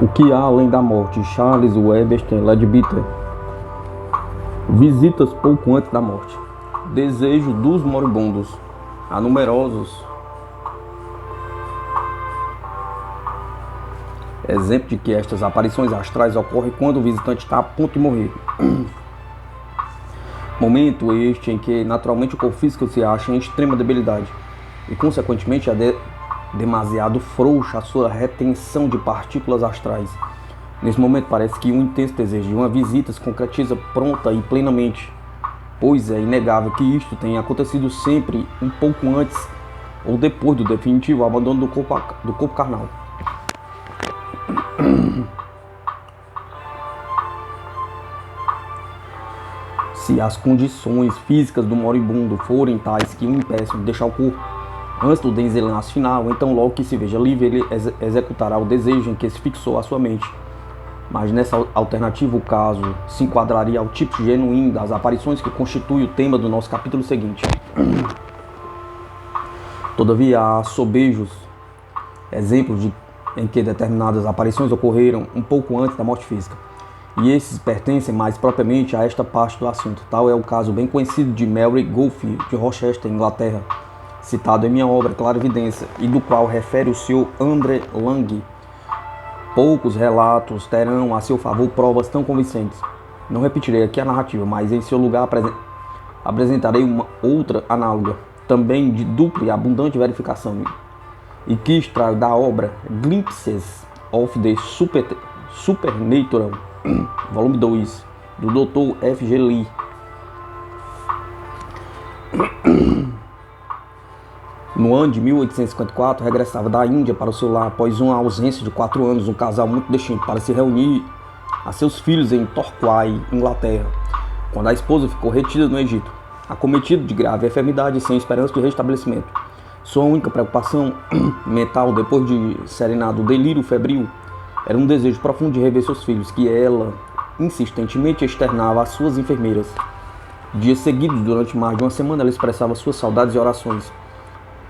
O que há além da morte? Charles Webster Leadbeater. Visitas pouco antes da morte. Desejo dos moribundos. Há numerosos exemplos de que estas aparições astrais ocorrem quando o visitante está a ponto de morrer. Momento este em que naturalmente o corpo físico se acha em extrema debilidade e consequentemente é demasiado frouxa a sua retenção de partículas astrais. Nesse momento parece que um intenso desejo de uma visita se concretiza pronta e plenamente, pois é inegável que isto tenha acontecido sempre um pouco antes ou depois do definitivo abandono do corpo carnal. Se as condições físicas do moribundo forem tais que o impeçam de deixar o corpo antes do desenlace final, então logo que se veja livre, ele executará o desejo em que se fixou a sua mente. Mas nessa alternativa, o caso se enquadraria ao tipo genuíno das aparições que constitui o tema do nosso capítulo seguinte. Todavia, há sobejos exemplos em que determinadas aparições ocorreram um pouco antes da morte física, e esses pertencem mais propriamente a esta parte do assunto. Tal é o caso bem conhecido de Mary Goldfield, de Rochester, Inglaterra, citado em minha obra Clarividência, e do qual refere o Sr. André Lang. Poucos relatos terão a seu favor provas tão convincentes. Não repetirei aqui a narrativa, mas em seu lugar apresentarei uma outra análoga, também de dupla e abundante verificação, e que extraio da obra Glimpses of the Supernatural, volume 2, do Dr. F. G. Lee. No ano de 1854, regressava da Índia para o seu lar após uma ausência de 4 anos, um casal muito distinto, para se reunir a seus filhos em Torquay, Inglaterra, quando a esposa ficou retida no Egito, acometido de grave enfermidade e sem esperança de restabelecimento. Sua única preocupação mental, depois de serenado o delírio febril, era um desejo profundo de rever seus filhos, que ela insistentemente externava às suas enfermeiras. Dias seguidos, durante mais de uma semana, ela expressava suas saudades e orações,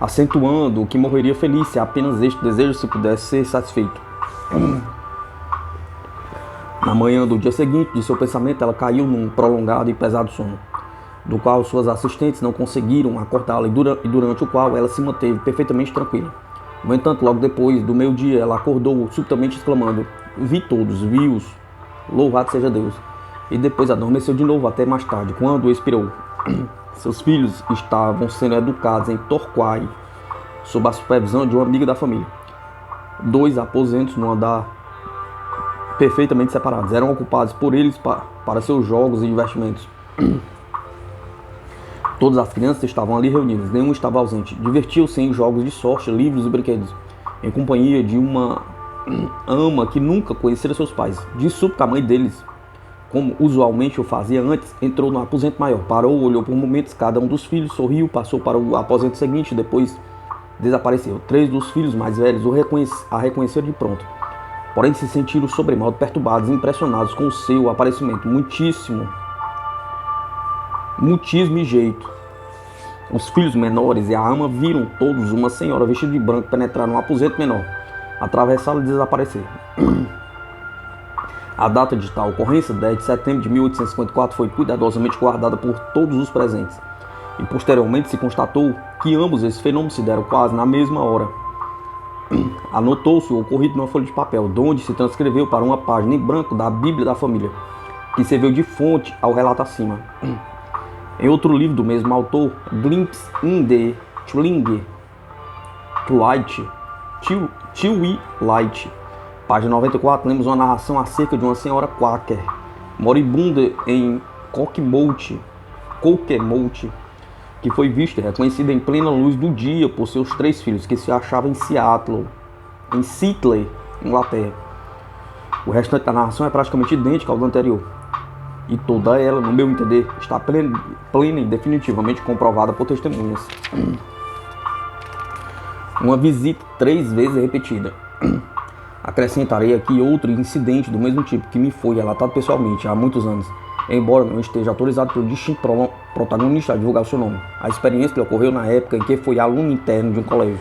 acentuando que morreria feliz se apenas este desejo se pudesse ser satisfeito. Na manhã do dia seguinte, de seu pensamento, ela caiu num prolongado e pesado sono, do qual suas assistentes não conseguiram acordá-la e durante o qual ela se manteve perfeitamente tranquila. No entanto, logo depois do meio-dia, ela acordou subitamente exclamando: "Vi todos, vi-os, louvado seja Deus!" E depois adormeceu de novo até mais tarde, quando expirou. Seus filhos estavam sendo educados em Torquay, sob a supervisão de uma amiga da família. 2 aposentos no andar perfeitamente separados eram ocupados por eles para seus jogos e divertimentos. Todas as crianças estavam ali reunidas, nenhum estava ausente. Divertiam-se em jogos de sorte, livros e brinquedos, em companhia de uma ama que nunca conhecera seus pais. De súbito, a mãe deles, como usualmente o fazia antes, entrou no aposento maior, parou, olhou por momentos cada um dos filhos, sorriu, passou para o aposento seguinte e depois desapareceu. 3 dos filhos mais velhos a reconheceram de pronto, porém se sentiram sobremodo perturbados e impressionados com o seu aparecimento. Muitíssimo e jeito. Os filhos menores e a ama viram todos uma senhora vestida de branco penetrar num aposento menor, atravessá-lo e desaparecer. A data de tal ocorrência, 10 de setembro de 1854, foi cuidadosamente guardada por todos os presentes, e posteriormente se constatou que ambos esses fenômenos se deram quase na mesma hora. Anotou-se o ocorrido numa folha de papel, donde se transcreveu para uma página em branco da Bíblia da família, que serviu de fonte ao relato acima. Em outro livro do mesmo autor, Glimpse in the Twilight, página 94, lemos uma narração acerca de uma senhora quaker, moribunda em Cokemote, que foi vista e reconhecida em plena luz do dia por seus 3 filhos, que se achavam em Seatley, Inglaterra. O restante da narração é praticamente idêntica ao do anterior, e toda ela, no meu entender, está plena e definitivamente comprovada por testemunhas. Uma visita 3 vezes repetida. Acrescentarei aqui outro incidente do mesmo tipo que me foi relatado pessoalmente há muitos anos, embora não esteja autorizado pelo distinto protagonista a divulgar o seu nome. A experiência lhe ocorreu na época em que foi aluno interno de um colégio.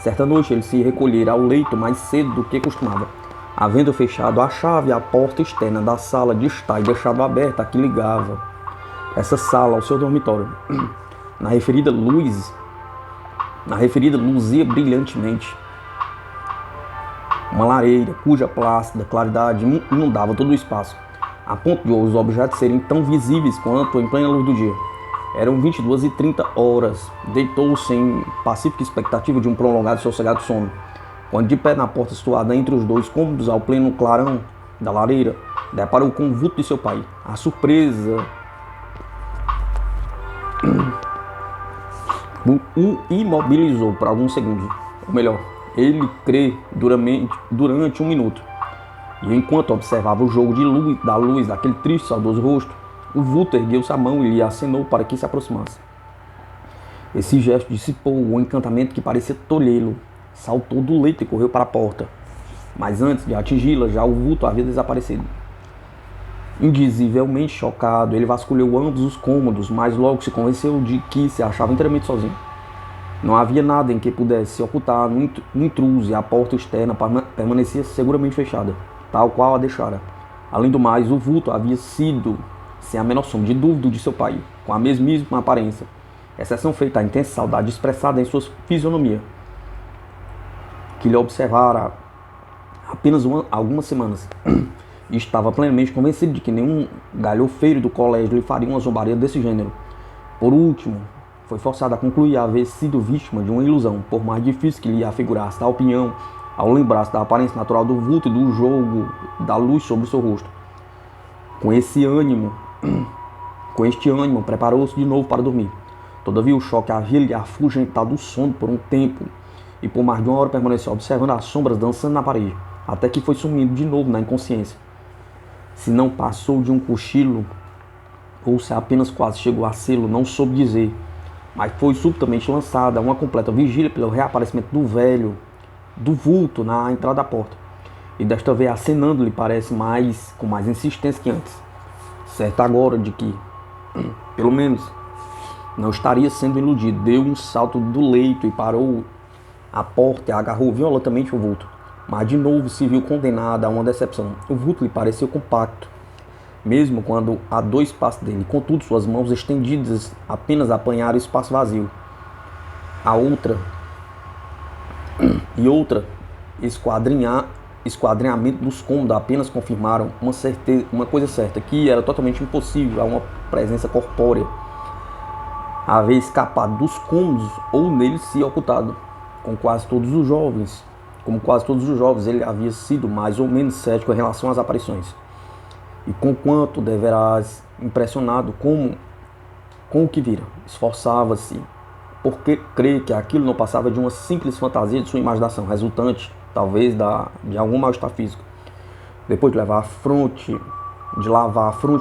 Certa noite ele se recolhera ao leito mais cedo do que costumava, Havendo fechado a chave, a porta externa da sala de estar e deixado aberta a que ligava essa sala ao seu dormitório. Na referida luzia brilhantemente uma lareira cuja plácida claridade inundava todo o espaço, a ponto de os objetos serem tão visíveis quanto em plena luz do dia. Eram 22h30. Deitou-se em pacífica expectativa de um prolongado e sossegado sono, quando de pé na porta situada entre os dois cômodos, ao pleno clarão da lareira, deparou com o vulto de seu pai. A surpresa o imobilizou por alguns segundos, ou melhor, ele crê durante 1 minuto. E enquanto observava o jogo da luz daquele triste e saudoso rosto, o vulto ergueu-se a mão e lhe acenou para que se aproximasse. Esse gesto dissipou o encantamento que parecia tolhê-lo. Saltou do leito e correu para a porta. Mas antes de atingi-la, já o vulto havia desaparecido. Indizivelmente chocado, ele vasculhou ambos os cômodos, mas logo se convenceu de que se achava inteiramente sozinho. Não havia nada em que pudesse se ocultar no intruso, e a porta externa permanecia seguramente fechada, tal qual a deixara. Além do mais, o vulto havia sido, sem a menor sombra de dúvida, de seu pai, com a mesmíssima aparência, exceção feita à intensa saudade expressada em sua fisionomia, que lhe observara apenas algumas semanas, e estava plenamente convencido de que nenhum galhofeiro do colégio lhe faria uma zombaria desse gênero. Por último, foi forçado a concluir haver sido vítima de uma ilusão, por mais difícil que lhe afigurasse tal opinião, ao lembrar-se da aparência natural do vulto e do jogo da luz sobre o seu rosto. Com este ânimo, preparou-se de novo para dormir. Todavia o choque havia lhe afugentado o sono por um tempo, e por mais de 1 hora permaneceu observando as sombras dançando na parede, até que foi sumindo de novo na inconsciência. Se não passou de um cochilo, ou se apenas quase chegou a sê-lo, não soube dizer, mas foi subitamente lançada uma completa vigília pelo reaparecimento do vulto na entrada da porta, e desta vez acenando-lhe, parece, com mais insistência que antes, certo agora de que, pelo menos, não estaria sendo iludido. Deu um salto do leito e parou à porta e agarrou violentamente o vulto, mas de novo se viu condenado a uma decepção. O vulto lhe pareceu compacto, mesmo quando a 2 passos dele. Contudo, suas mãos estendidas apenas apanharam espaço vazio. Outra esquadrinhamento dos cômodos apenas confirmaram uma coisa certa, que era totalmente impossível a uma presença corpórea haver escapado dos cômodos ou neles se ocultado. Como quase todos os jovens, ele havia sido mais ou menos cético em relação às aparições. E conquanto deverás impressionado com o que vira, esforçava-se porque crê que aquilo não passava de uma simples fantasia de sua imaginação, resultante, talvez, de algum mal-estar físico. Depois de lavar a fronte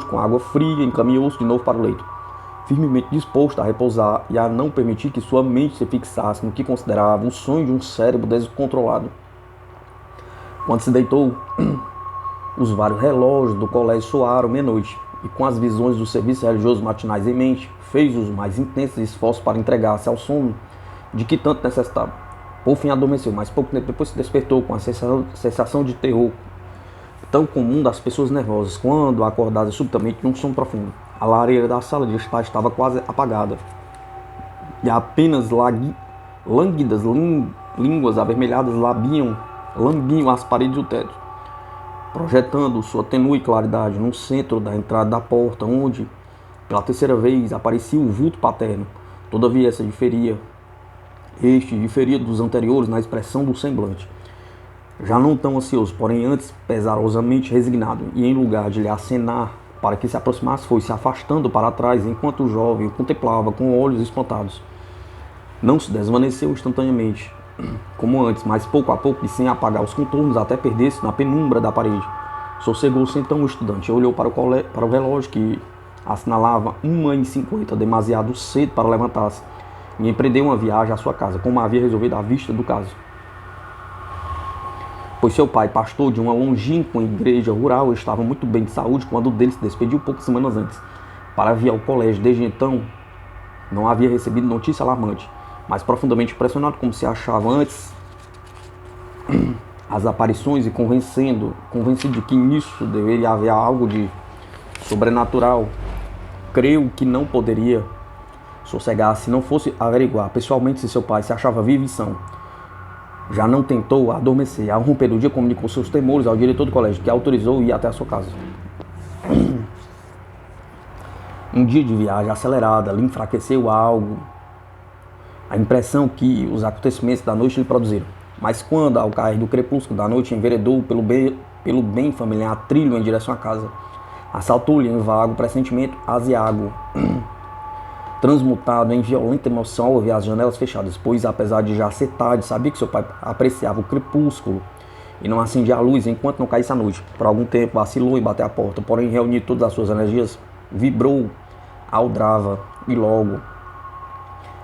com água fria, encaminhou-se de novo para o leito, firmemente disposto a repousar e a não permitir que sua mente se fixasse no que considerava um sonho de um cérebro descontrolado. Quando se deitou, os vários relógios do colégio soaram meia-noite, e com as visões dos serviços religiosos matinais em mente, fez os mais intensos esforços para entregar-se ao sono de que tanto necessitava. Por fim adormeceu, mas pouco tempo depois se despertou com a sensação de terror tão comum das pessoas nervosas, quando acordadas subitamente de um sono profundo. A lareira da sala de estar estava quase apagada, e apenas lânguidas línguas avermelhadas lambiam as paredes do teto, projetando sua tenue claridade no centro da entrada da porta, onde, pela terceira vez, aparecia o vulto paterno. Todavia, este diferia dos anteriores na expressão do semblante. Já não tão ansioso, porém antes pesarosamente resignado, e em lugar de lhe acenar para que se aproximasse, foi se afastando para trás, enquanto o jovem o contemplava com olhos espantados. Não se desvaneceu instantaneamente, como antes, mas pouco a pouco e sem apagar os contornos até perder-se na penumbra da parede. Sossegou-se então o estudante, olhou para o relógio que assinalava 1h50, demasiado cedo para levantar-se, e empreendeu uma viagem à sua casa, como havia resolvido à vista do caso. Pois seu pai, pastor de uma longínqua igreja rural, estava muito bem de saúde quando dele se despediu poucas semanas antes, para vir ao colégio. Desde então, não havia recebido notícia alarmante, mas profundamente impressionado como se achava antes as aparições e convencido de que nisso deveria haver algo de sobrenatural, creio que não poderia sossegar se não fosse averiguar pessoalmente se seu pai se achava vivo e são. Já não tentou adormecer. Ao romper do dia, comunicou seus temores ao diretor do colégio, que autorizou ir até a sua casa. Um dia de viagem acelerada lhe enfraqueceu algo a impressão que os acontecimentos da noite lhe produziram. Mas quando, ao cair do crepúsculo da noite, enveredou pelo bem familiar trilho em direção à casa, assaltou-lhe em vago pressentimento aziago, transmutado em violenta emoção ao ver as janelas fechadas, pois, apesar de já ser tarde, sabia que seu pai apreciava o crepúsculo e não acendia a luz enquanto não caísse a noite. Por algum tempo vacilou em bater a porta, porém, reunindo todas as suas energias, vibrou, aldrava e logo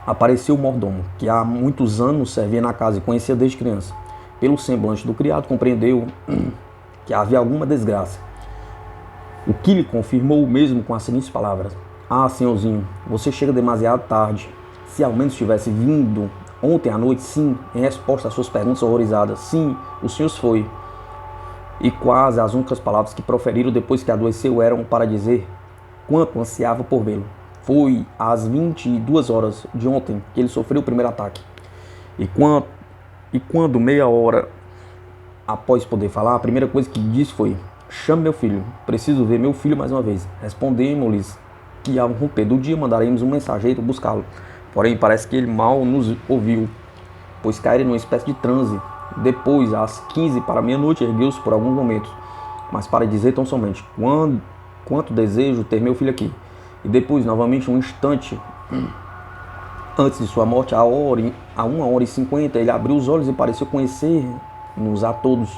apareceu o mordomo, que há muitos anos servia na casa e conhecia desde criança. Pelo semblante do criado, compreendeu que havia alguma desgraça, o que lhe confirmou mesmo com as seguintes palavras: "Ah, senhorzinho, você chega demasiado tarde. Se ao menos tivesse vindo ontem à noite, sim", em resposta às suas perguntas horrorizadas. "Sim, o senhor foi." E quase as únicas palavras que proferiram depois que adoeceu eram para dizer quanto ansiava por vê-lo. Foi às 22 horas de ontem que ele sofreu o primeiro ataque. E quando meia hora após poder falar, a primeira coisa que disse foi: "Chame meu filho, preciso ver meu filho mais uma vez." Respondemos-lhes que ao romper do dia mandaremos um mensageiro buscá-lo. Porém, parece que ele mal nos ouviu, pois caíram numa espécie de transe. Depois, às 15 para meia-noite, ergueu-se por alguns momentos, mas para dizer tão somente: "Quanto desejo ter meu filho aqui." E depois, novamente, um instante antes de sua morte, a 1h50, ele abriu os olhos e pareceu conhecer-nos a todos,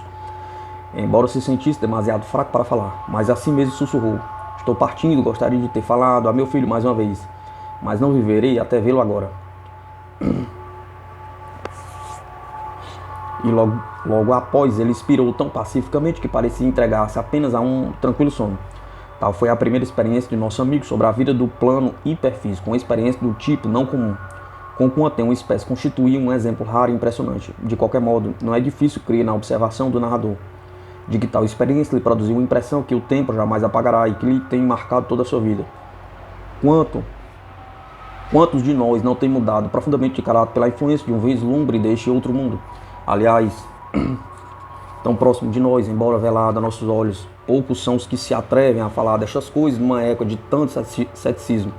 embora se sentisse demasiado fraco para falar. Mas assim mesmo sussurrou: "Estou partindo, gostaria de ter falado a meu filho mais uma vez, mas não viverei até vê-lo agora." E logo após, ele expirou tão pacificamente que parecia entregar-se apenas a um tranquilo sono. Tal foi a primeira experiência de nosso amigo sobre a vida do plano hiperfísico, uma experiência do tipo não comum. Conquanto uma espécie constituía um exemplo raro e impressionante. De qualquer modo, não é difícil crer na observação do narrador, de que tal experiência lhe produziu uma impressão que o tempo jamais apagará e que lhe tem marcado toda a sua vida. Quantos de nós não tem mudado profundamente de caráter pela influência de um vislumbre deste outro mundo? Aliás, tão próximo de nós, embora velado a nossos olhos, poucos são os que se atrevem a falar destas coisas numa época de tanto ceticismo.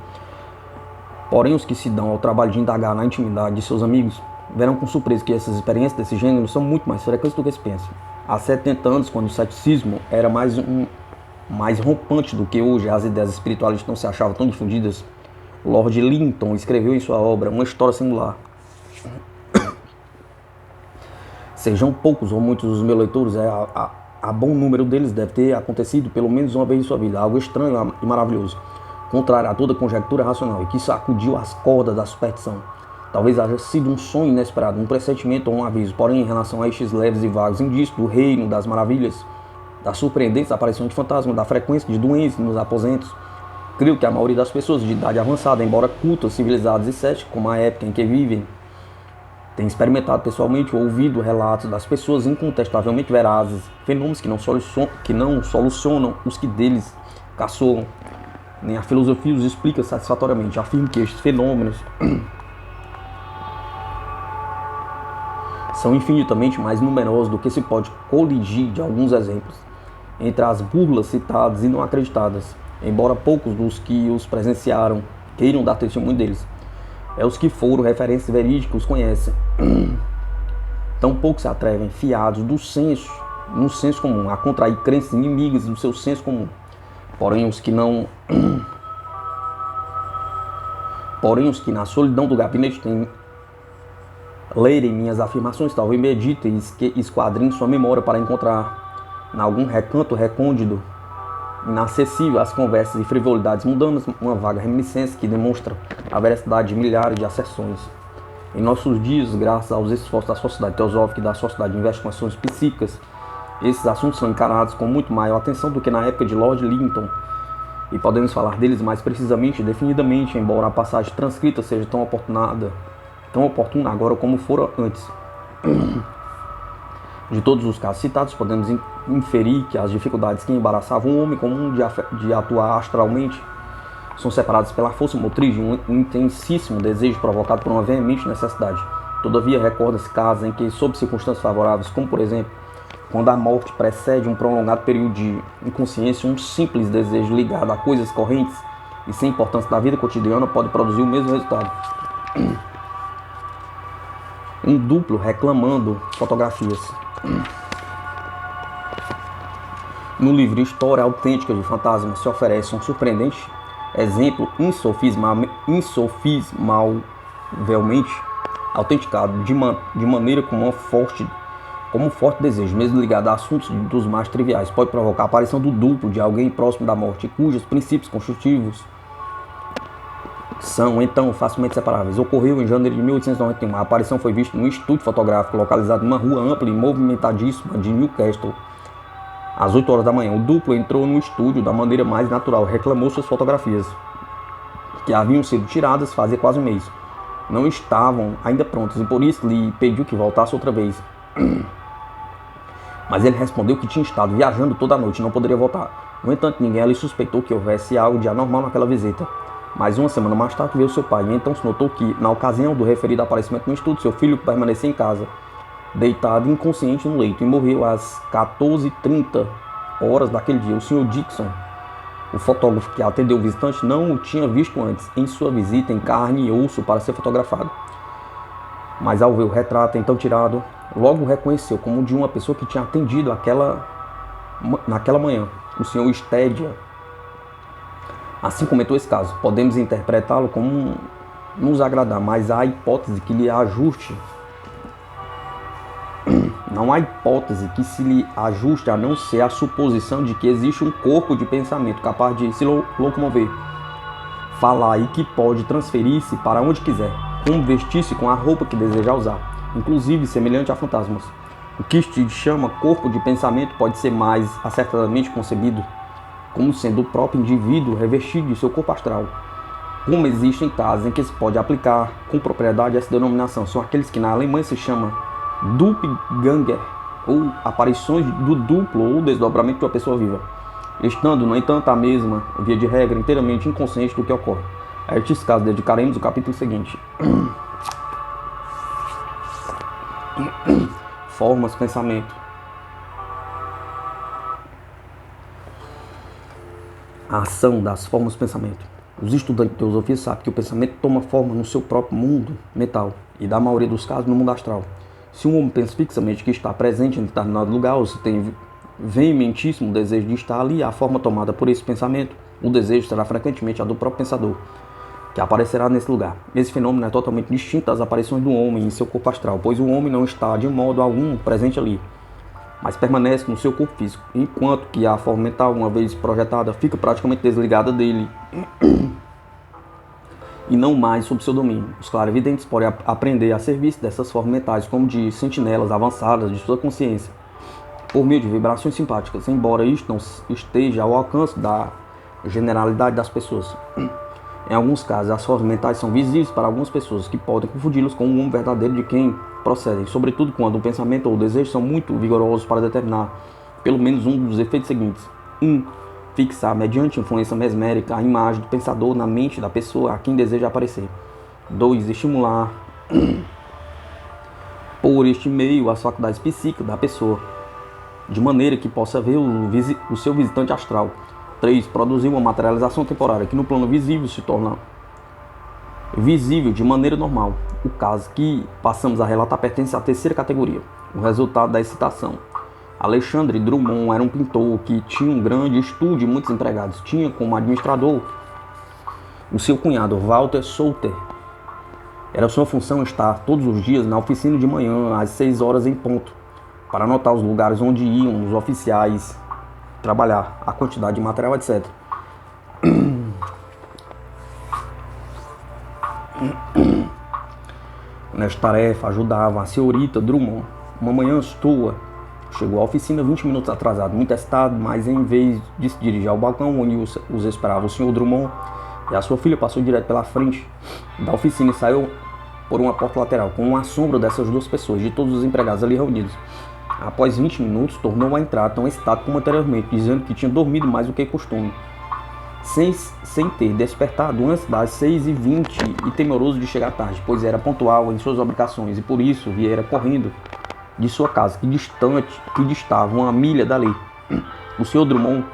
Porém, os que se dão ao trabalho de indagar na intimidade de seus amigos verão com surpresa que essas experiências desse gênero são muito mais frequentes do que se pensa. Há 70 anos, quando o ceticismo era mais rompante do que hoje, as ideias espiritualistas não se achavam tão difundidas, Lord Linton escreveu em sua obra uma história singular. Sejam poucos ou muitos os meus leitores, a bom número deles deve ter acontecido pelo menos uma vez em sua vida, algo estranho e maravilhoso, contrário a toda conjectura racional e que sacudiu as cordas da superstição. Talvez haja sido um sonho inesperado, um pressentimento ou um aviso, porém, em relação a estes leves e vagos indícios do reino das maravilhas, das surpreendentes aparições de fantasmas, da frequência de doenças nos aposentos, creio que a maioria das pessoas de idade avançada, embora cultas, civilizadas e céticas, como a época em que vivem, tem experimentado pessoalmente ou ouvido relatos das pessoas incontestavelmente verazes, fenômenos que não solucionam os que deles caçoam, nem a filosofia os explica satisfatoriamente. Afirmo que estes fenômenos são infinitamente mais numerosos do que se pode coligir de alguns exemplos. Entre as burlas citadas e não acreditadas, embora poucos dos que os presenciaram queiram dar testemunho deles, os que foram referências verídicas os conhecem. Tão poucos se atrevem, fiados no senso comum, a contrair crenças inimigas do seu senso comum. Porém, os que na solidão do gabinete lerem minhas afirmações, talvez meditem e esquadrinhem sua memória para encontrar, em algum recanto recôndito, inacessível às conversas e frivolidades mundanas, uma vaga reminiscência que demonstra a veracidade de milhares de asserções. Em nossos dias, graças aos esforços da sociedade teosófica e da sociedade de investigações psíquicas, esses assuntos são encarados com muito maior atenção do que na época de Lord Linton, e podemos falar deles mais precisamente e definidamente, embora a passagem transcrita seja tão oportuna agora como fora antes. De todos os casos citados, podemos inferir que as dificuldades que embaraçavam o homem comum de atuar astralmente são separadas pela força motriz de um intensíssimo desejo provocado por uma veemente necessidade. Todavia, recorda-se casos em que, sob circunstâncias favoráveis, como por exemplo, quando a morte precede um prolongado período de inconsciência, um simples desejo ligado a coisas correntes e sem importância da vida cotidiana pode produzir o mesmo resultado. Um duplo reclamando fotografias. No livro História Autêntica de Fantasmas se oferece um surpreendente exemplo insofismavelmente autenticado de maneira como um forte desejo, mesmo ligado a assuntos dos mais triviais, pode provocar a aparição do duplo de alguém próximo da morte, cujos princípios constitutivos são, então, facilmente separáveis. Ocorreu em janeiro de 1891. A aparição foi vista num estúdio fotográfico localizado numa rua ampla e movimentadíssima de Newcastle. Às 8 horas da manhã, o duplo entrou no estúdio da maneira mais natural, reclamou suas fotografias, que haviam sido tiradas fazia quase um mês. Não estavam ainda prontas e por isso lhe pediu que voltasse outra vez. Mas ele respondeu que tinha estado viajando toda a noite e não poderia voltar. No entanto, ninguém ali suspeitou que houvesse algo de anormal naquela visita. Mas uma semana mais tarde veio seu pai e então se notou que, na ocasião do referido aparecimento no estúdio, seu filho permanecia em casa, deitado inconsciente no leito, e morreu às 14h30 daquele dia. O Sr. Dixon, o fotógrafo que atendeu o visitante, não o tinha visto antes em sua visita em carne e osso para ser fotografado. Mas ao ver o retrato então tirado, logo o reconheceu como de uma pessoa que tinha atendido naquela manhã, o Sr. Stedia. Assim comentou esse caso. Podemos interpretá-lo como nos agradar, mas há hipótese que lhe ajuste. Não há hipótese que se lhe ajuste a não ser a suposição de que existe um corpo de pensamento capaz de se locomover, falar e que pode transferir-se para onde quiser, como vestir-se com a roupa que deseja usar, inclusive semelhante a fantasmas. O que se chama corpo de pensamento pode ser mais acertadamente concebido como sendo o próprio indivíduo revestido de seu corpo astral. Como existem casos em que se pode aplicar com propriedade essa denominação, são aqueles que na Alemanha se chama Doppelgänger, ou aparições do duplo ou desdobramento de uma pessoa viva, estando, no entanto, a mesma, via de regra, inteiramente inconsciente do que ocorre. A estes casos dedicaremos o capítulo seguinte. Formas, pensamento. A ação das formas de pensamento. Os estudantes de teosofia sabem que o pensamento toma forma no seu próprio mundo mental e, da maioria dos casos, no mundo astral. Se um homem pensa fixamente que está presente em determinado lugar, ou se tem veementíssimo desejo de estar ali, a forma tomada por esse pensamento, o desejo será frequentemente a do próprio pensador, que aparecerá nesse lugar. Esse fenômeno é totalmente distinto das aparições do homem em seu corpo astral, pois o homem não está de modo algum presente ali, mas permanece no seu corpo físico, enquanto que a forma mental, uma vez projetada, fica praticamente desligada dele e não mais sob seu domínio. Os clarividentes podem aprender a serviço dessas formas mentais como de sentinelas avançadas de sua consciência, por meio de vibrações simpáticas, embora isto não esteja ao alcance da generalidade das pessoas. Em alguns casos, as formas mentais são visíveis para algumas pessoas, que podem confundi-los com o homem verdadeiro de quem procedem, sobretudo quando o pensamento ou o desejo são muito vigorosos para determinar pelo menos um dos efeitos seguintes. 1. Fixar, mediante influência mesmérica, a imagem do pensador na mente da pessoa a quem deseja aparecer. 2. Estimular, por este meio, as faculdades psíquicas da pessoa, de maneira que possa ver o seu visitante astral. 3. Produzir uma materialização temporária que no plano visível se torna visível de maneira normal. O caso que passamos a relatar pertence à terceira categoria, o resultado da excitação. Alexandre Drummond era um pintor que tinha um grande estúdio e muitos empregados. Tinha como administrador o seu cunhado, Walter Solter. Era sua função estar todos os dias na oficina de manhã, às 6 horas em ponto, para anotar os lugares onde iam os oficiais trabalhar, a quantidade de material, etc. Nesta tarefa ajudava a senhorita Drummond. Uma manhã sua, chegou à oficina 20 minutos atrasado, muito excitado, mas em vez de se dirigir ao balcão onde os esperava o Sr. Drummond e a sua filha, passou direto pela frente da oficina e saiu por uma porta lateral, com um assombro dessas duas pessoas, de todos os empregados ali reunidos. Após 20 minutos, tornou a entrar tão excitado como anteriormente, dizendo que tinha dormido mais do que costume, sem ter despertado antes das 6h20 e temeroso de chegar tarde, pois era pontual em suas obrigações e por isso viera correndo de sua casa, que distava 1 milha dali. O Sr. Drummond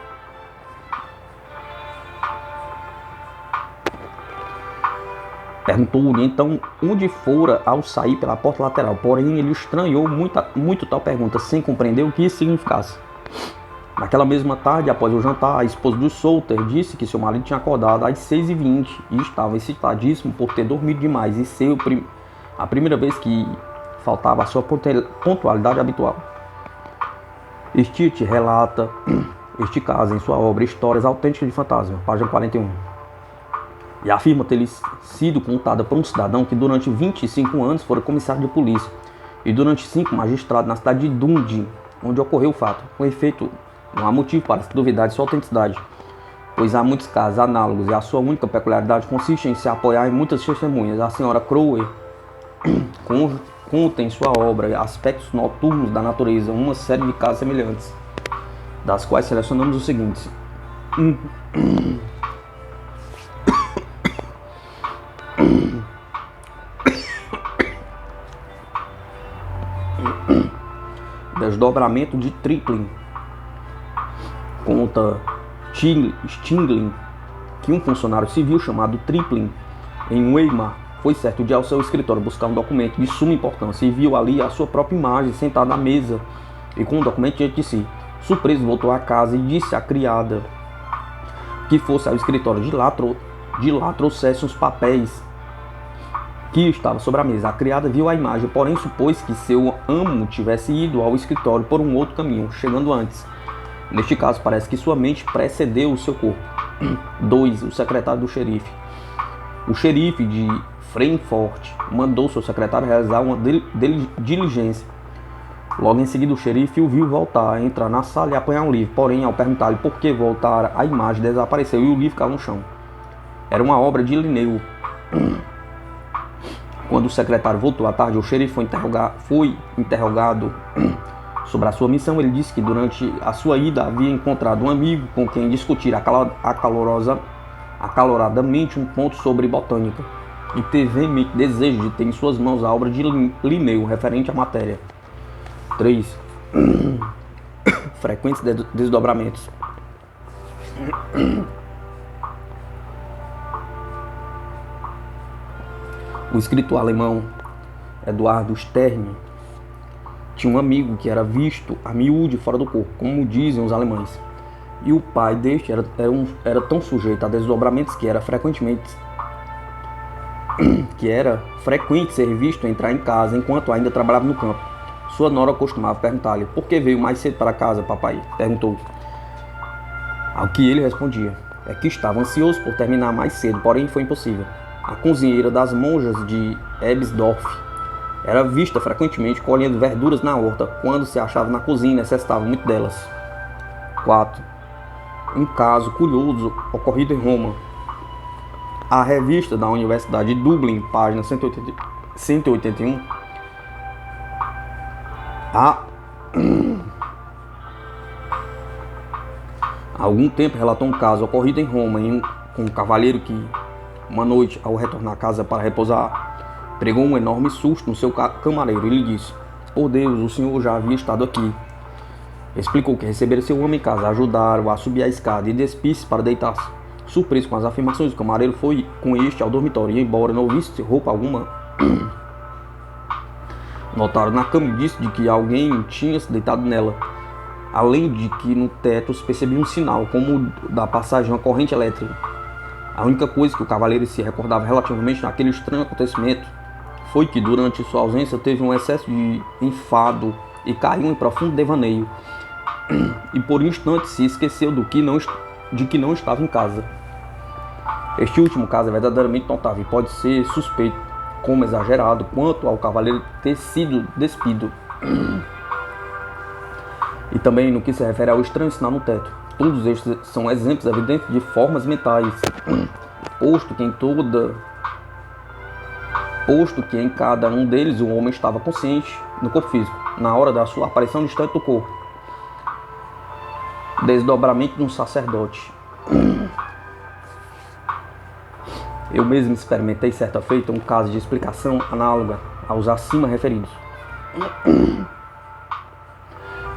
perguntou-lhe então onde fora ao sair pela porta lateral, porém ele estranhou muito tal pergunta, sem compreender o que isso significasse. Naquela mesma tarde, após o jantar, a esposa do Souter disse que seu marido tinha acordado às 6h20 e estava excitadíssimo por ter dormido demais e ser a primeira vez que faltava a sua pontualidade habitual. Stitt relata este caso em sua obra Histórias Autênticas de Fantasma, página 41. E afirma ter sido contada por um cidadão que durante 25 anos fora comissário de polícia e durante 5 magistrado na cidade de Dundee, onde ocorreu o fato. Com efeito, não há motivo para se duvidar de sua autenticidade, pois há muitos casos análogos e a sua única peculiaridade consiste em se apoiar em muitas testemunhas. A senhora Crowe conta em sua obra Aspectos Noturnos da Natureza uma série de casos semelhantes, das quais selecionamos os seguintes. Desdobramento de Tripling. Conta Stingling que um funcionário civil chamado Tripling, em Weimar, foi certo dia ao seu escritório buscar um documento de suma importância e viu ali a sua própria imagem sentada à mesa e com o documento diante de si. Surpreso, voltou à casa e disse à criada que fosse ao escritório. De lá trouxesse uns papéis que estava sobre a mesa. A criada viu a imagem, porém supôs que seu amo tivesse ido ao escritório por um outro caminho, chegando antes. Neste caso, parece que sua mente precedeu o seu corpo. 2. O secretário do xerife. O xerife de Frankfurt mandou seu secretário realizar uma diligência. Logo em seguida, o xerife o viu voltar, entrar na sala e apanhar um livro. Porém, ao perguntar-lhe por que voltara, a imagem desapareceu e o livro caiu no chão. Era uma obra de Linneu. Quando o secretário voltou à tarde, o xerife foi interrogado sobre a sua missão. Ele disse que durante a sua ida havia encontrado um amigo com quem discutir acaloradamente um ponto sobre botânica e teve veemente desejo de ter em suas mãos a obra de Linneu referente à matéria. 3. Frequentes desdobramentos. O escritor alemão Eduardo Stern tinha um amigo que era visto a miúde fora do corpo, como dizem os alemães. E o pai deste era tão sujeito a desdobramentos que era frequente ser visto entrar em casa enquanto ainda trabalhava no campo. Sua nora costumava perguntar-lhe: "Por que veio mais cedo para casa, papai?" perguntou. Ao que ele respondia: "É que estava ansioso por terminar mais cedo, porém foi impossível." A cozinheira das monjas de Ebsdorf era vista frequentemente colhendo verduras na horta quando se achava na cozinha e necessitava muito delas. 4. Um caso curioso ocorrido em Roma. A revista da Universidade de Dublin, página 181, há algum tempo relatou um caso ocorrido em Roma com um cavalheiro que, uma noite, ao retornar à casa para repousar, pregou um enorme susto no seu camareiro e lhe disse: "Por Deus, o senhor já havia estado aqui." Explicou que recebera seu homem em casa, ajudaram a subir a escada e despisse para deitar-se. Surpreso com as afirmações, o camareiro foi com este ao dormitório e, embora não visse roupa alguma, notaram na cama e disse de que alguém tinha se deitado nela. Além de que no teto se percebia um sinal, como o da passagem de uma corrente elétrica. A única coisa que o cavaleiro se recordava relativamente naquele estranho acontecimento foi que durante sua ausência teve um excesso de enfado e caiu em profundo devaneio, e por um instante se esqueceu de que não estava em casa. Este último caso é verdadeiramente notável e pode ser suspeito como exagerado quanto ao cavaleiro ter sido despido. E também no que se refere ao estranho sinal no teto. Todos estes são exemplos evidentes de formas mentais, posto que em cada um deles o homem estava consciente no corpo físico. na hora da sua aparição distante do corpo. Desdobramento de um sacerdote. Eu mesmo experimentei certa feita um caso de explicação análoga aos acima referidos.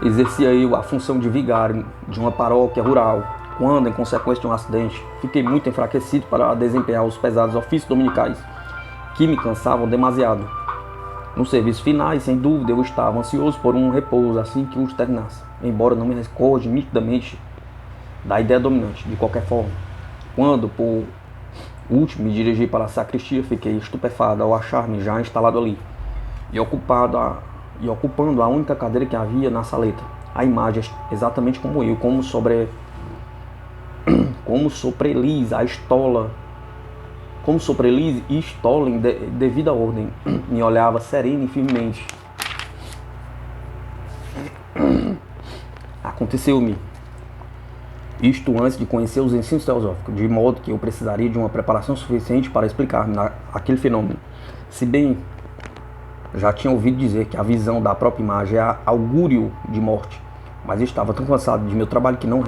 Exercia eu a função de vigário de uma paróquia rural, quando, em consequência de um acidente, fiquei muito enfraquecido para desempenhar os pesados ofícios dominicais, que me cansavam demasiado. Nos serviços finais, sem dúvida, eu estava ansioso por um repouso assim que os terminasse, embora não me recorde nitidamente da ideia dominante. De qualquer forma, quando, por último, me dirigi para a sacristia, fiquei estupefado ao achar-me já instalado ali, e ocupando a única cadeira que havia na saleta. A imagem exatamente como eu, como sopreliz e estola em devida ordem, me olhava sereno e firmemente. Aconteceu-me isto antes de conhecer os ensinos teosóficos, de modo que eu precisaria de uma preparação suficiente para explicar-me aquele fenômeno. Se bem já tinha ouvido dizer que a visão da própria imagem é augúrio de morte, mas estava tão cansado de meu trabalho que não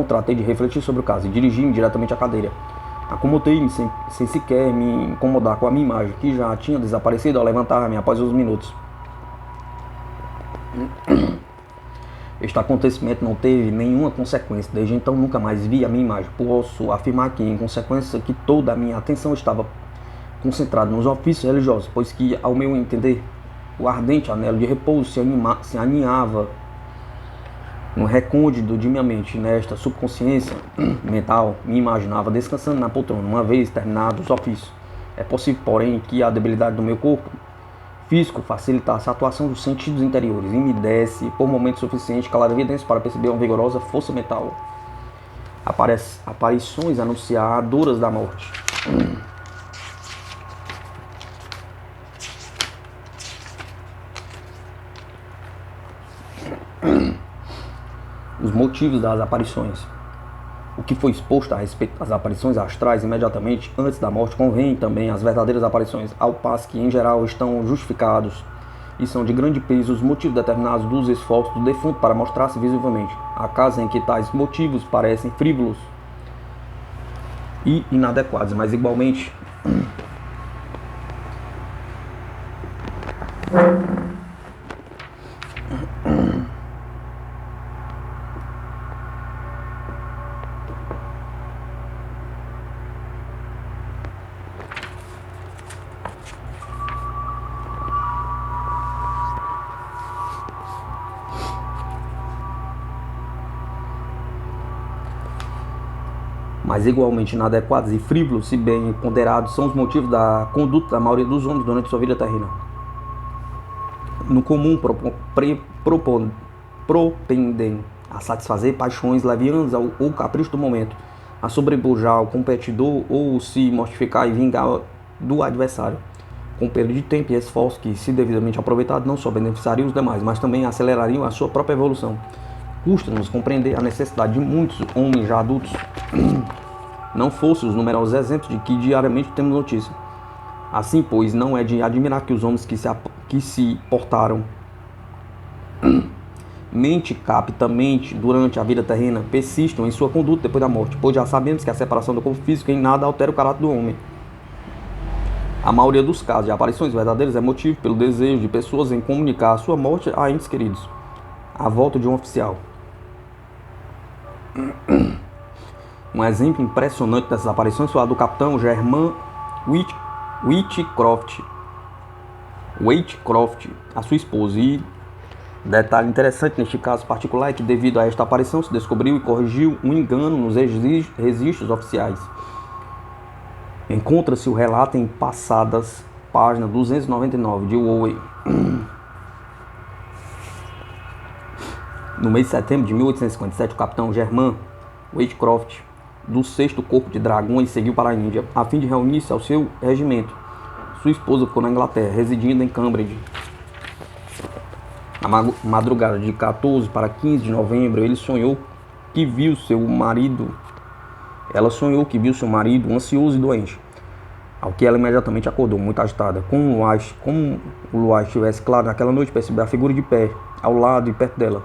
tratei de refletir sobre o caso e dirigi-me diretamente à cadeira. Acomodei-me sem sequer me incomodar com a minha imagem, que já tinha desaparecido ao levantar-me após uns minutos. Este acontecimento não teve nenhuma consequência, desde então nunca mais vi a minha imagem. Posso afirmar que, em consequência, que toda a minha atenção estava concentrada nos ofícios religiosos, pois que, ao meu entender, o ardente anelo de repouso se aninhava no recôndito de minha mente. Nesta subconsciência mental, me imaginava descansando na poltrona, uma vez terminados os ofícios. É possível, porém, que a debilidade do meu corpo físico facilitasse a atuação dos sentidos interiores e me desse, por momentos suficiente, clarividência para perceber uma vigorosa força mental. Aparições anunciadoras da morte. Os motivos das aparições. O que foi exposto a respeito das aparições astrais imediatamente antes da morte convém também às verdadeiras aparições, ao passo que, em geral, estão justificados e são de grande peso os motivos determinados dos esforços do defunto para mostrar-se visivelmente. Há casos em que tais motivos parecem frívolos e inadequados, mas igualmente inadequados e frívolos, se bem ponderados, são os motivos da conduta da maioria dos homens durante sua vida terrena. No comum, propendem a satisfazer paixões levianas ou capricho do momento, a sobrepujar o competidor ou se mortificar e vingar do adversário, com perda de tempo e esforço que, se devidamente aproveitado, não só beneficiariam os demais, mas também acelerariam a sua própria evolução. Custa-nos compreender a necessidade de muitos homens já adultos, não fossem os numerosos exemplos de que diariamente temos notícia. Assim, pois, não é de admirar que os homens que se portaram mente capitamente durante a vida terrena persistam em sua conduta depois da morte, pois já sabemos que a separação do corpo físico em nada altera o caráter do homem. A maioria dos casos de aparições verdadeiras é motivo pelo desejo de pessoas em comunicar a sua morte a entes queridos, a volta de um oficial. Um exemplo impressionante dessas aparições foi a do capitão Germain Whitcroft, a sua esposa. E detalhe interessante neste caso particular é que, devido a esta aparição, se descobriu e corrigiu um engano nos registros oficiais. Encontra-se o relato em passadas página 299 de Wowe. No mês de setembro de 1857, o capitão Germain Whitcroft, do 6º Corpo de Dragões, seguiu para a Índia, a fim de reunir-se ao seu regimento. Sua esposa ficou na Inglaterra, residindo em Cambridge. Na madrugada de 14 para 15 de novembro, ela sonhou que viu seu marido ansioso e doente. Ao que ela imediatamente acordou, muito agitada. Como o luar estivesse claro naquela noite, percebeu a figura de pé, ao lado e perto dela.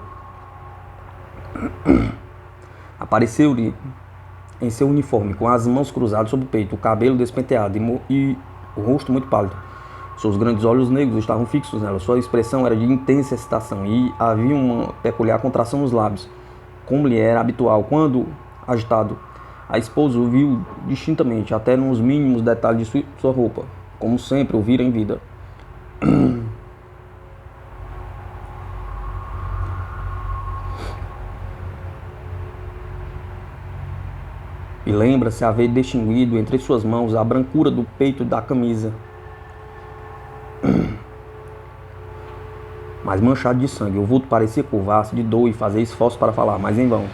Apareceu-lhe em seu uniforme, com as mãos cruzadas sobre o peito, o cabelo despenteado e o rosto muito pálido. Seus grandes olhos negros estavam fixos nela. Sua expressão era de intensa excitação e havia uma peculiar contração nos lábios, como lhe era habitual quando agitado. A esposa o viu distintamente, até nos mínimos detalhes de sua roupa, como sempre o vira em vida. E lembra-se haver distinguido entre suas mãos a brancura do peito da camisa, mas manchado de sangue. O vulto parecia curvar-se de dor e fazer esforços para falar, mas em vão.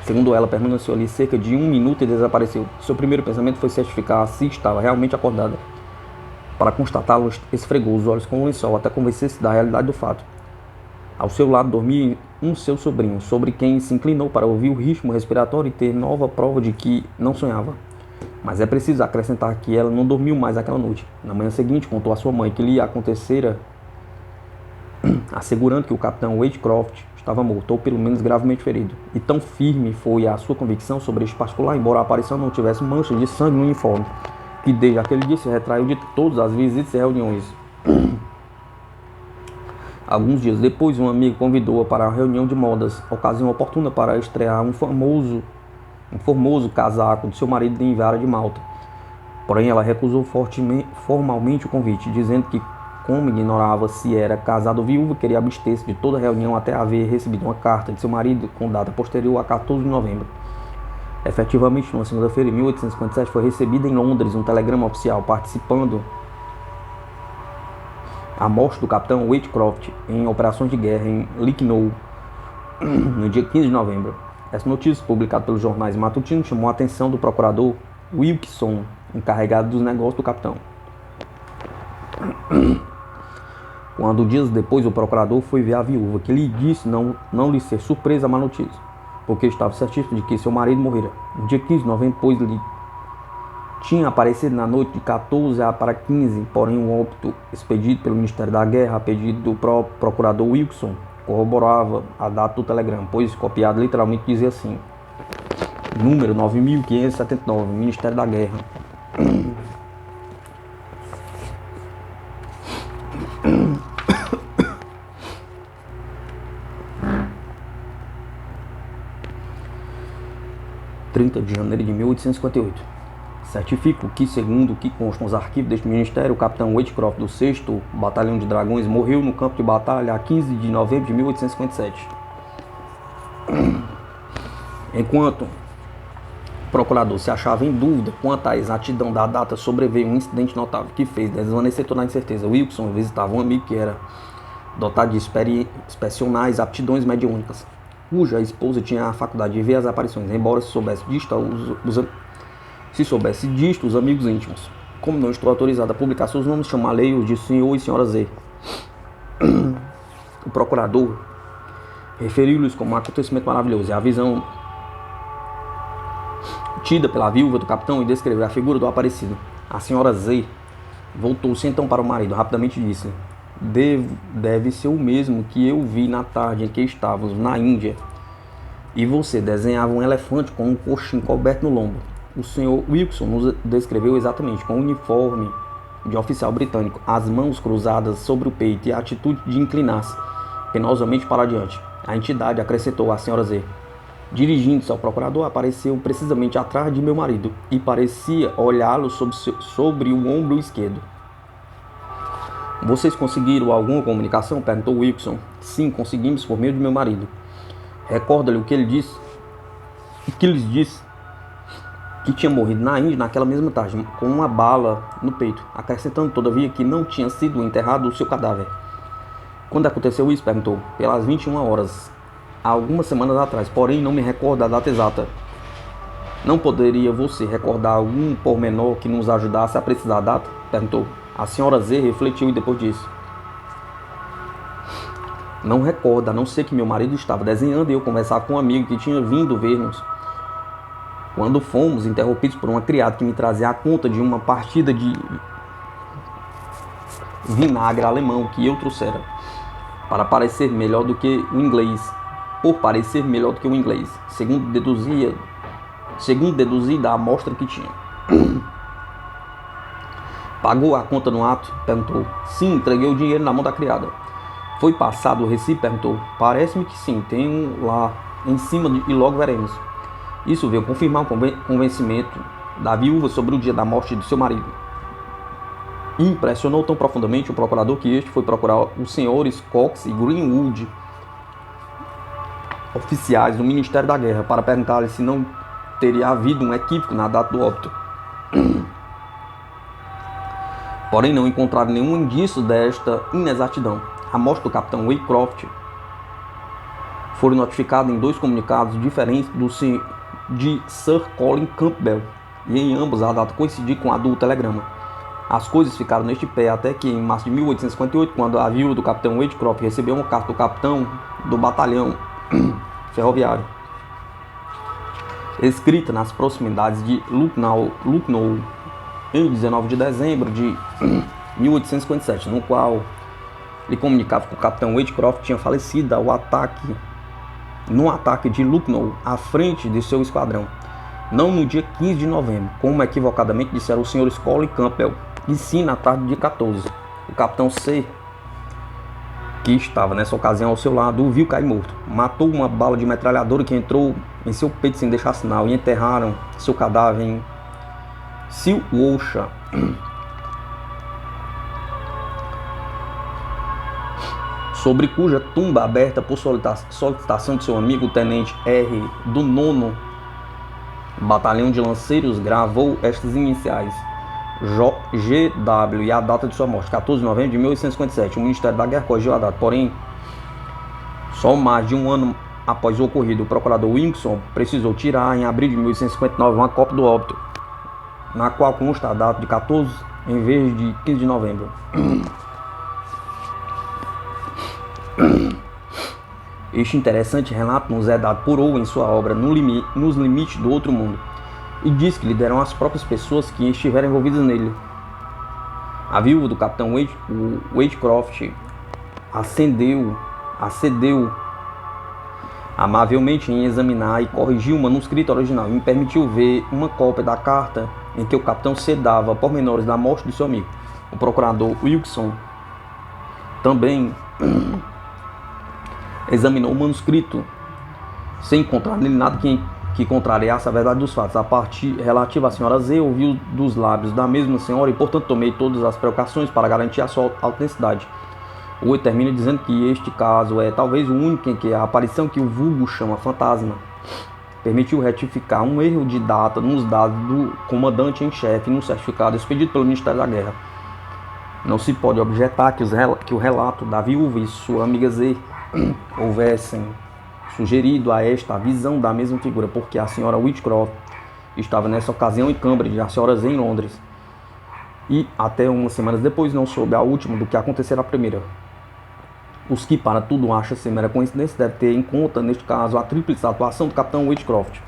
Segundo ela, permaneceu ali cerca de 1 minuto e desapareceu. Seu primeiro pensamento foi certificar se estava realmente acordada. Para constatá-lo, esfregou os olhos com o lençol até convencer-se da realidade do fato. Ao seu lado dormia seu sobrinho, sobre quem se inclinou para ouvir o ritmo respiratório e ter nova prova de que não sonhava. Mas é preciso acrescentar que ela não dormiu mais aquela noite. Na manhã seguinte, contou à sua mãe que lhe acontecera, assegurando que o capitão Waycroft estava morto, ou pelo menos gravemente ferido. E tão firme foi a sua convicção sobre este particular, embora a aparição não tivesse manchas de sangue no uniforme, que desde aquele dia se retraiu de todas as visitas e reuniões. Alguns dias depois, um amigo convidou-a para a reunião de modas, ocasião oportuna para estrear um formoso casaco de seu marido em Vara de Malta. Porém, ela recusou formalmente o convite, dizendo que, como ignorava se era casado ou viúva, queria abster-se de toda a reunião até haver recebido uma carta de seu marido com data posterior a 14 de novembro. Efetivamente, numa segunda-feira de 1857, foi recebida em Londres um telegrama oficial participando a morte do capitão Waycroft em operações de guerra em Lucknow, no dia 15 de novembro. Essa notícia, publicada pelos jornais matutinos, chamou a atenção do procurador Wilkinson, encarregado dos negócios do capitão. Quando dias depois o procurador foi ver a viúva, que lhe disse não lhe ser surpresa a má notícia, porque estava certíssimo de que seu marido morrera. No dia 15 de novembro, pois lhe tinha aparecido na noite de 14 para 15, porém um óbito expedido pelo Ministério da Guerra a pedido do próprio procurador Wilkinson corroborava a data do telegrama, pois copiado literalmente dizia assim: número 9579, Ministério da Guerra. de janeiro de 1858. Certifico que, segundo o que constam os arquivos deste ministério, o capitão Waycroft do 6º Batalhão de Dragões morreu no campo de batalha a 15 de novembro de 1857. Enquanto o procurador se achava em dúvida quanto à exatidão da data, sobreveio um incidente notável que fez desvanecer toda a incerteza. Wilkinson visitava um amigo que era dotado de excepcionais aptidões mediúnicas, cuja esposa tinha a faculdade de ver as aparições, embora se soubesse disto os amigos íntimos. Como não estou autorizado a publicar seus nomes, chamá-los de senhor e senhora Z. O procurador referiu-lhes como um acontecimento maravilhoso e a visão tida pela viúva do capitão e descreveu a figura do aparecido. A senhora Z voltou-se então para o marido, rapidamente disse: deve ser o mesmo que eu vi na tarde em que estávamos na Índia, e você desenhava um elefante com um coxim coberto no lombo. O senhor Wilkinson nos descreveu exatamente, com o uniforme de oficial britânico, as mãos cruzadas sobre o peito e a atitude de inclinar-se penosamente para adiante. A entidade, acrescentou a senhora Z, dirigindo-se ao procurador, apareceu precisamente atrás de meu marido e parecia olhá-lo sobre o ombro esquerdo. Vocês conseguiram alguma comunicação? Perguntou Wilkinson. Sim, conseguimos por meio de meu marido. Recorda-lhe o que ele disse? O que lhes disse? Que tinha morrido na Índia naquela mesma tarde, com uma bala no peito, acrescentando todavia que não tinha sido enterrado o seu cadáver. Quando aconteceu isso? Perguntou. Pelas 21 horas, há algumas semanas atrás, porém não me recordo a data exata. Não poderia você recordar algum pormenor que nos ajudasse a precisar da data? Perguntou. A senhora Z refletiu e depois disse: não recordo, a não ser que meu marido estava desenhando e eu conversava com um amigo que tinha vindo ver-nos. quando fomos interrompidos por uma criada que me trazia a conta de uma partida de vinagre alemão que eu trouxera, para parecer melhor do que o inglês, por parecer melhor do que o inglês, segundo deduzi da amostra que tinha. Pagou a conta no ato? Perguntou. Sim, entreguei o dinheiro na mão da criada. Foi passado o recibo? Perguntou. Parece-me que sim, tenho lá em cima e logo veremos. Isso veio confirmar o convencimento da viúva sobre o dia da morte de seu marido. Impressionou tão profundamente o procurador que este foi procurar os senhores Cox e Greenwood, oficiais do Ministério da Guerra, para perguntar-lhe se não teria havido um equívoco na data do óbito. Porém, não encontraram nenhum indício desta inexatidão. A morte do capitão Waycroft foram notificados em 2 comunicados diferentes de Sir Colin Campbell, e em ambos a data coincidia com a do telegrama. As coisas ficaram neste pé até que, em março de 1858, quando a viúva do capitão Waycroft recebeu uma carta do capitão do batalhão ferroviário, escrita nas proximidades de Lucknow, em 19 de dezembro de 1857, no qual lhe comunicava que o capitão Waycroft tinha falecido no ataque de Lucknow, à frente de seu esquadrão, não no dia 15 de novembro, como equivocadamente disseram os senhores Colin Campbell, e sim na tarde de 14. O capitão C, que estava nessa ocasião ao seu lado, o viu cair morto. Matou uma bala de metralhadora que entrou em seu peito sem deixar sinal, e enterraram seu cadáver em Silwolsha, sobre cuja tumba, aberta por solicitação de seu amigo, o tenente R. do 9º Batalhão de Lanceiros, gravou estas iniciais, GW, e a data de sua morte, 14 de novembro de 1857. O Ministério da Guerra corrigiu a data, porém, só mais de um ano após o ocorrido, o procurador Wilkinson precisou tirar, em abril de 1859, uma cópia do óbito, na qual consta a data de 14 em vez de 15 de novembro. Este interessante relato nos é dado por Owen em sua obra Nos Limites do Outro Mundo, e diz que lhe deram as próprias pessoas que estiveram envolvidas nele. A viúva do capitão Waycroft acedeu amavelmente em examinar e corrigir o manuscrito original, e me permitiu ver uma cópia da carta em que o capitão se dava pormenores da morte de seu amigo. O procurador Wilkinson também examinou o manuscrito, sem encontrar nele nada que contrariasse a verdade dos fatos. A parte relativa à senhora Z, ouviu dos lábios da mesma senhora, e portanto tomei todas as precauções para garantir a sua autenticidade. O termina dizendo que este caso é talvez o único em que a aparição que o vulgo chama fantasma permitiu retificar um erro de data nos dados do comandante em chefe no certificado expedido pelo Ministério da Guerra. Não se pode objetar que o relato da viúva e sua amiga Z houvessem sugerido a esta a visão da mesma figura, porque a senhora Waycroft estava nessa ocasião em Cambridge, a senhora Z em Londres, e até umas semanas depois não soube a última do que acontecera a primeira. Os que para tudo acham ser mera coincidência devem ter em conta neste caso a tríplice atuação do capitão Waycroft,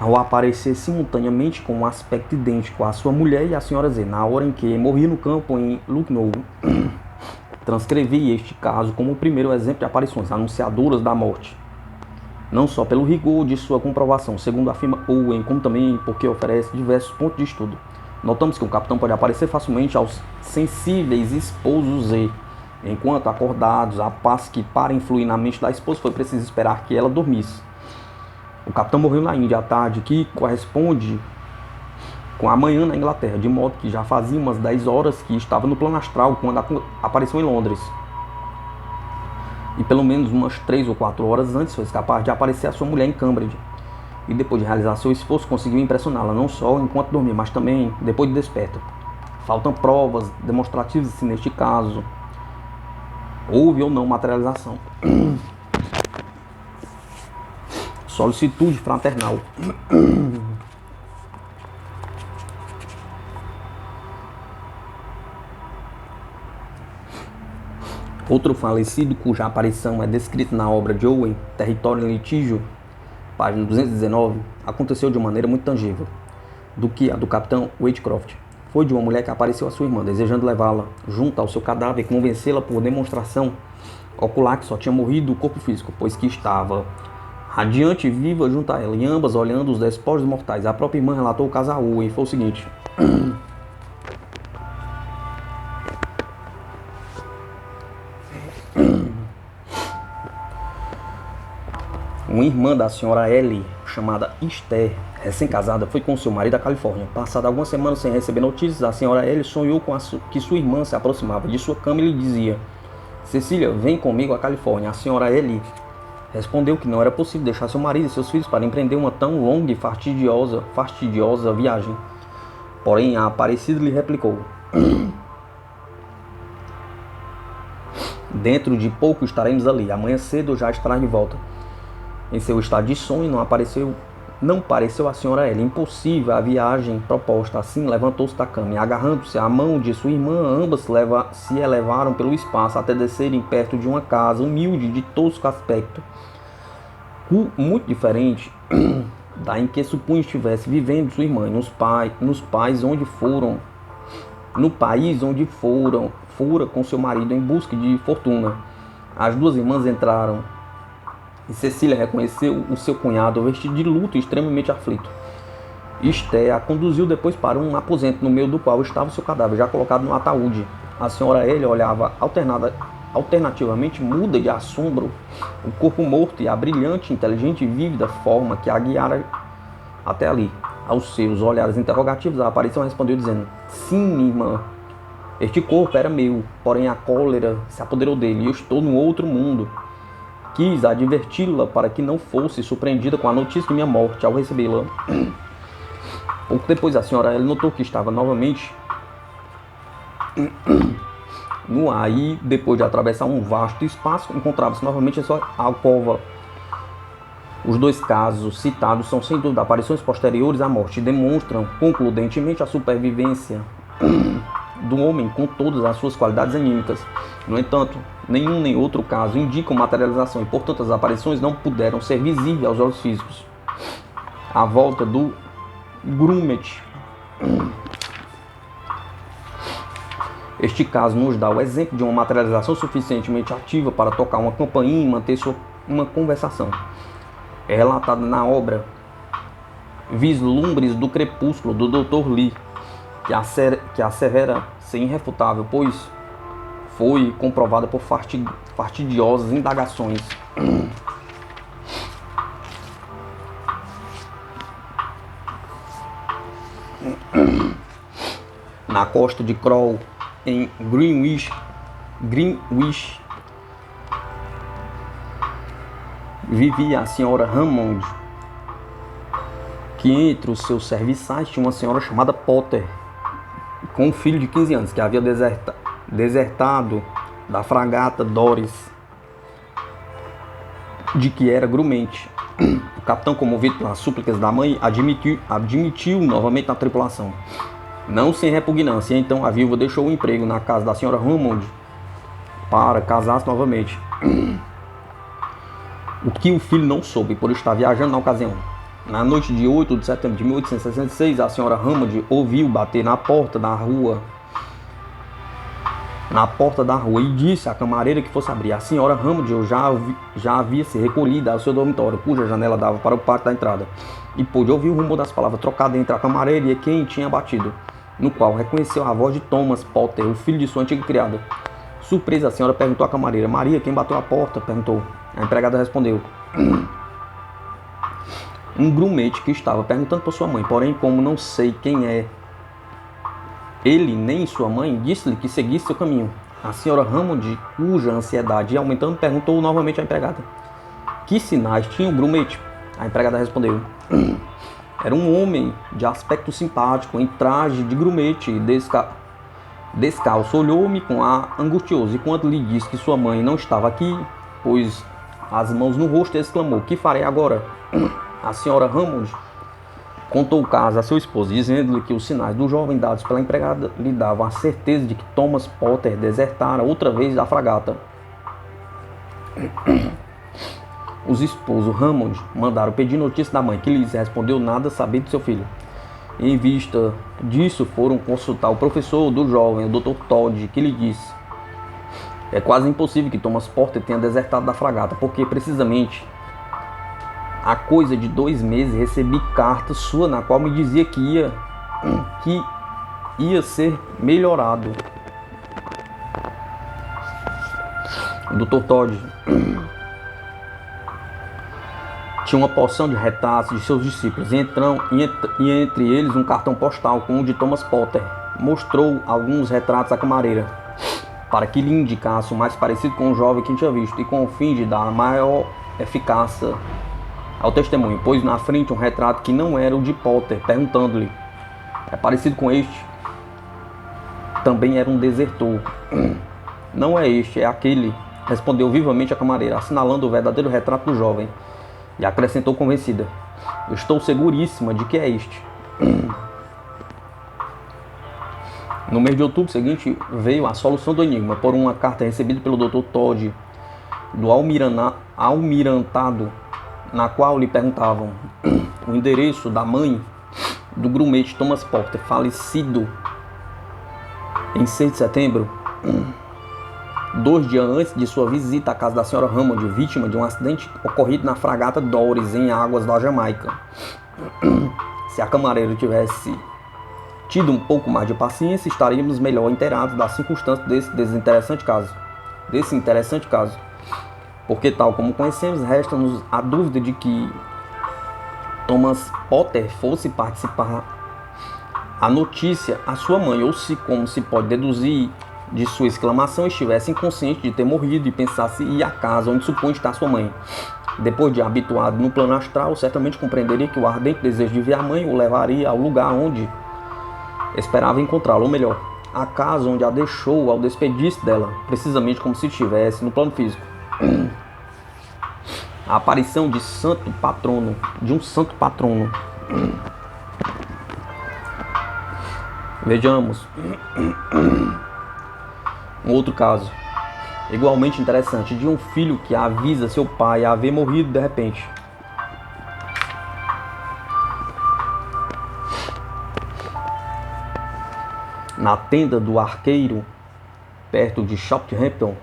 ao aparecer simultaneamente com um aspecto idêntico à sua mulher e à senhora Z, na hora em que morria no campo em Lucknow. Transcrevi este caso como o primeiro exemplo de aparições anunciadoras da morte, não só pelo rigor de sua comprovação, segundo afirma Owen, como também porque oferece diversos pontos de estudo. Notamos que o capitão pode aparecer facilmente aos sensíveis esposos Z, enquanto acordados, a passo que, para influir na mente da esposa, foi preciso esperar que ela dormisse. O capitão morreu na Índia à tarde, que corresponde com a manhã na Inglaterra, de modo que já fazia umas 10 horas que estava no plano astral quando apareceu em Londres. E pelo menos umas 3 ou 4 horas antes foi capaz de aparecer a sua mulher em Cambridge. E depois de realizar seu esforço, conseguiu impressioná-la, não só enquanto dormia, mas também depois de desperta. Faltam provas demonstrativas se neste caso houve ou não materialização. Solicitude fraternal. Outro falecido, cuja aparição é descrita na obra de Owen, Território em Litígio, página 219, aconteceu de maneira muito tangível do que a do capitão Wade-Croft. Foi de uma mulher que apareceu a sua irmã, desejando levá-la junto ao seu cadáver e convencê-la por demonstração ocular que só tinha morrido o corpo físico, pois que estava radiante e viva junto a ela, e ambas olhando os despojos mortais. A própria irmã relatou o caso a Owen e foi o seguinte: uma irmã da senhora Ellie, chamada Esther, recém-casada, foi com seu marido à Califórnia. Passada algumas semanas sem receber notícias, a senhora Ellie sonhou que sua irmã se aproximava de sua cama e lhe dizia: Cecília, vem comigo à Califórnia. A senhora Ellie respondeu que não era possível deixar seu marido e seus filhos para empreender uma tão longa e fastidiosa viagem. Porém, a Aparecida lhe replicou: dentro de pouco estaremos ali. Amanhã cedo já estará de volta. Em seu estado de sonho, não pareceu a senhora Ellie impossível a viagem proposta. Assim, levantou-se da cama e, agarrando-se à mão de sua irmã, ambas se elevaram pelo espaço até descerem perto de uma casa humilde de tosco aspecto, muito diferente da em que supunha estivesse vivendo sua irmã, no país onde fora com seu marido em busca de fortuna. As duas irmãs entraram e Cecília reconheceu o seu cunhado vestido de luto e extremamente aflito. Esther a conduziu depois para um aposento no meio do qual estava o seu cadáver, já colocado no ataúde. A senhora Ellie olhava alternativamente muda de assombro o corpo morto e a brilhante, inteligente e vívida forma que a guiara até ali. Aos seus olhares interrogativos, a aparição respondeu dizendo: sim, minha irmã, este corpo era meu, porém a cólera se apoderou dele e eu estou no outro mundo. Quis adverti-la para que não fosse surpreendida com a notícia de minha morte ao recebê-la. Pouco depois, a senhora Ellie notou que estava novamente no ar e, depois de atravessar um vasto espaço, encontrava-se novamente em sua alcova. Os dois casos citados são, sem dúvida, aparições posteriores à morte e demonstram concludentemente a supervivência do homem com todas as suas qualidades anímicas. No entanto, nenhum nem outro caso indicam materialização e, portanto, as aparições não puderam ser visíveis aos olhos físicos. A volta do Grummet. Este caso nos dá o exemplo de uma materialização suficientemente ativa para tocar uma campainha e manter uma conversação. É relatada na obra Vislumbres do Crepúsculo, do Dr. Lee, que assevera ser irrefutável, pois foi comprovada por fastidiosas indagações. Na costa de Crow, em Greenwich, vivia a senhora Hammond, que entre os seus serviçais tinha uma senhora chamada Potter, com um filho de 15 anos, que havia desertado da fragata Doris, de que era grumete. O capitão, comovido pelas súplicas da mãe, admitiu novamente na tripulação, não sem repugnância. E então a viúva deixou o emprego na casa da senhora Hammond para casar-se novamente. O que o filho não soube por estar viajando na ocasião. Na noite de 8 de setembro de 1866, a senhora Hammond ouviu bater na porta da rua e disse à camareira que fosse abrir. A senhora Hammond já havia se recolhido ao seu dormitório, cuja janela dava para o pátio da entrada, e pôde ouvir o rumor das palavras trocadas entre a camareira e quem tinha batido, no qual reconheceu a voz de Thomas Potter, o filho de sua antiga criada. Surpresa, a senhora perguntou à camareira: Maria, quem bateu a porta? Perguntou. A empregada respondeu: um grumete que estava perguntando por sua mãe, porém, como não sei quem é ele nem sua mãe, disse-lhe que seguisse seu caminho. A senhora Hammond, cuja ansiedade ia aumentando, perguntou novamente à empregada: que sinais tinha o grumete? A empregada respondeu: era um homem de aspecto simpático, em traje de grumete e descalço. Olhou-me com ar angustioso e, quando lhe disse que sua mãe não estava aqui, pôs as mãos no rosto e exclamou: que farei agora? A senhora Hammond contou o caso a seu esposo, dizendo-lhe que os sinais do jovem dados pela empregada lhe davam a certeza de que Thomas Potter desertara outra vez da fragata. os esposos Hammond mandaram pedir notícia da mãe, que lhes respondeu nada sabendo do seu filho. Em vista disso, foram consultar o professor do jovem, o Dr. Todd, que lhe disse: é quase impossível que Thomas Porter tenha desertado da fragata, porque precisamente há coisa de 2 meses recebi carta sua na qual me dizia que ia ser melhorado. O Dr. Todd tinha uma porção de retratos de seus discípulos, e entre eles um cartão postal com o de Thomas Potter. Mostrou alguns retratos à camareira, para que lhe indicasse o mais parecido com o jovem que tinha visto, e com o fim de dar maior eficácia ao testemunho, pôs na frente um retrato que não era o de Potter, perguntando-lhe: é parecido com este? Também era um desertor. Não é este, é aquele, respondeu vivamente a camareira, assinalando o verdadeiro retrato do jovem. E acrescentou convencida: eu estou seguríssima de que é este. No mês de outubro seguinte veio a solução do enigma por uma carta recebida pelo Dr. Todd do almirantado, na qual lhe perguntavam o endereço da mãe do grumete Thomas Porter, falecido em 6 de setembro, 2 dias antes de sua visita à casa da senhora Hammond, vítima de um acidente ocorrido na fragata Doris, em águas da Jamaica. Se a camareira tivesse tido um pouco mais de paciência, estaríamos melhor inteirados das circunstâncias desse interessante caso. Porque, tal como conhecemos, resta-nos a dúvida de que Thomas Potter fosse participar a notícia à sua mãe, ou se, como se pode deduzir de sua exclamação, estivesse inconsciente de ter morrido e pensasse ir à casa onde supõe estar sua mãe. Depois de habituado no plano astral, certamente compreenderia que o ardente desejo de ver a mãe o levaria ao lugar onde esperava encontrá-la, ou melhor, à casa onde a deixou ao despedir-se dela, precisamente como se estivesse no plano físico. A aparição de um santo patrono. Vejamos um outro caso, igualmente interessante, de um filho que avisa seu pai a haver morrido de repente. Na tenda do arqueiro, perto de Southampton,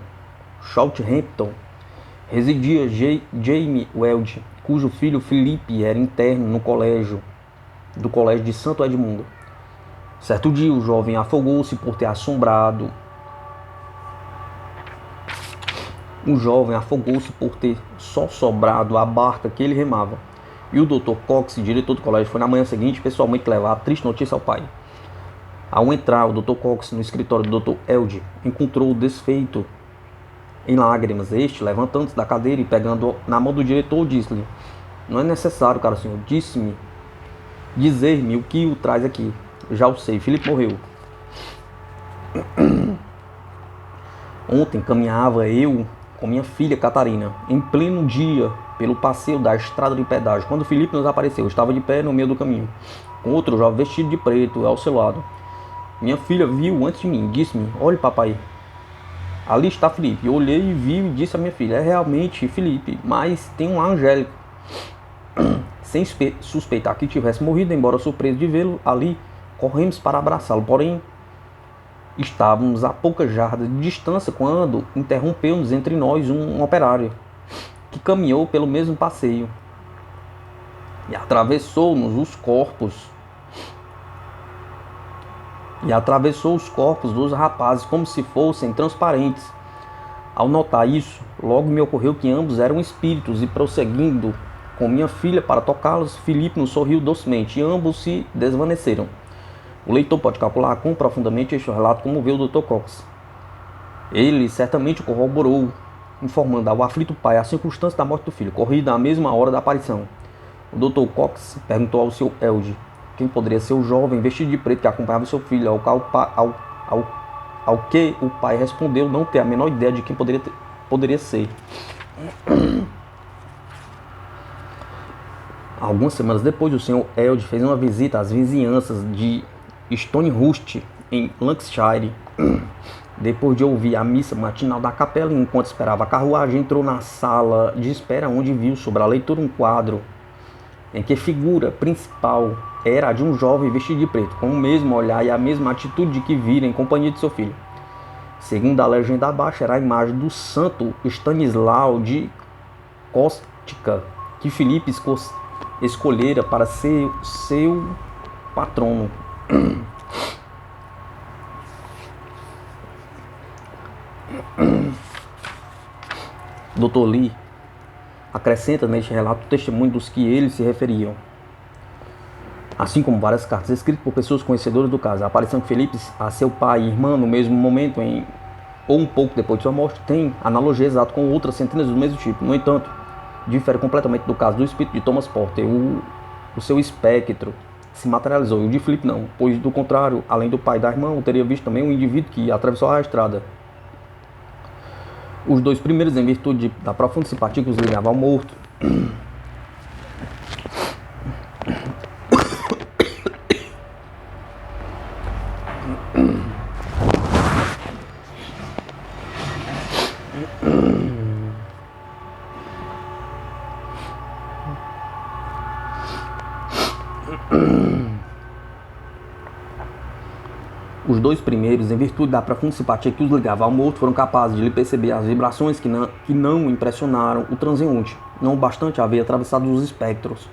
residia Jaime Weld, cujo filho Felipe era interno no colégio de Santo Edmundo. Certo dia, o jovem afogou-se por ter só sobrado a barca que ele remava. E o Dr. Cox, diretor do colégio, foi na manhã seguinte pessoalmente levar a triste notícia ao pai. Ao entrar o Dr. Cox no escritório do Dr. Eld, encontrou-o desfeito em lágrimas. Este, levantando-se da cadeira e pegando na mão do diretor, disse-lhe: não é necessário, caro senhor, dizer-me o que o traz aqui. Já o sei, Felipe morreu. Ontem caminhava eu com minha filha Catarina, em pleno dia, pelo passeio da estrada de pedágio, quando Felipe nos apareceu. Estava de pé no meio do caminho, com outro jovem vestido de preto ao seu lado. Minha filha viu antes de mim, disse-me: olhe, papai, ali está Felipe. Eu olhei e vi e disse à minha filha: é realmente Felipe, mas tem um Angélico. Sem suspeitar que tivesse morrido, embora surpreso de vê-lo ali, corremos para abraçá-lo. Porém, estávamos a poucas jardas de distância quando interrompeu-nos entre nós um operário que caminhou pelo mesmo passeio e atravessou-nos os corpos dos rapazes como se fossem transparentes. Ao notar isso, logo me ocorreu que ambos eram espíritos, e prosseguindo com minha filha para tocá-los, Felipe nos sorriu docemente e ambos se desvaneceram. O leitor pode calcular quão profundamente este relato comoveu o Dr. Cox. Ele certamente corroborou, informando ao aflito pai a circunstância da morte do filho, ocorrida à mesma hora da aparição. O Dr. Cox perguntou ao seu Eld quem poderia ser o jovem vestido de preto que acompanhava seu filho, ao que o pai respondeu não ter a menor ideia de quem poderia ser. Algumas semanas depois, o Sr. Eld fez uma visita às vizinhanças de Stonehurst, em Lancashire. Depois de ouvir a missa matinal da capela, enquanto esperava a carruagem, entrou na sala de espera, onde viu sobre a leitura um quadro em que a figura principal era a de um jovem vestido de preto, com o mesmo olhar e a mesma atitude que vira em companhia de seu filho. Segundo a legenda abaixo, era a imagem do santo Stanislau de Kostka, que Filipe escolhera para ser seu patrono. Dr. Lee acrescenta neste relato o testemunho dos que eles se referiam, assim como várias cartas escritas por pessoas conhecedoras do caso. A aparição de Filipe a seu pai e irmã no mesmo momento, ou um pouco depois de sua morte, tem analogia exata com outras centenas do mesmo tipo. No entanto, difere completamente do caso do espírito de Thomas Porter. O seu espectro se materializou, e o de Filipe não, pois, do contrário, além do pai e da irmã, teria visto também um indivíduo que atravessou a estrada. Os dois primeiros, em virtude da profunda simpatia que os ligava ao morto, os dois primeiros, em virtude da profunda simpatia que os ligava ao morto, foram capazes de lhe perceber as vibrações que não impressionaram o transeunte, não bastante haver atravessado os espectros.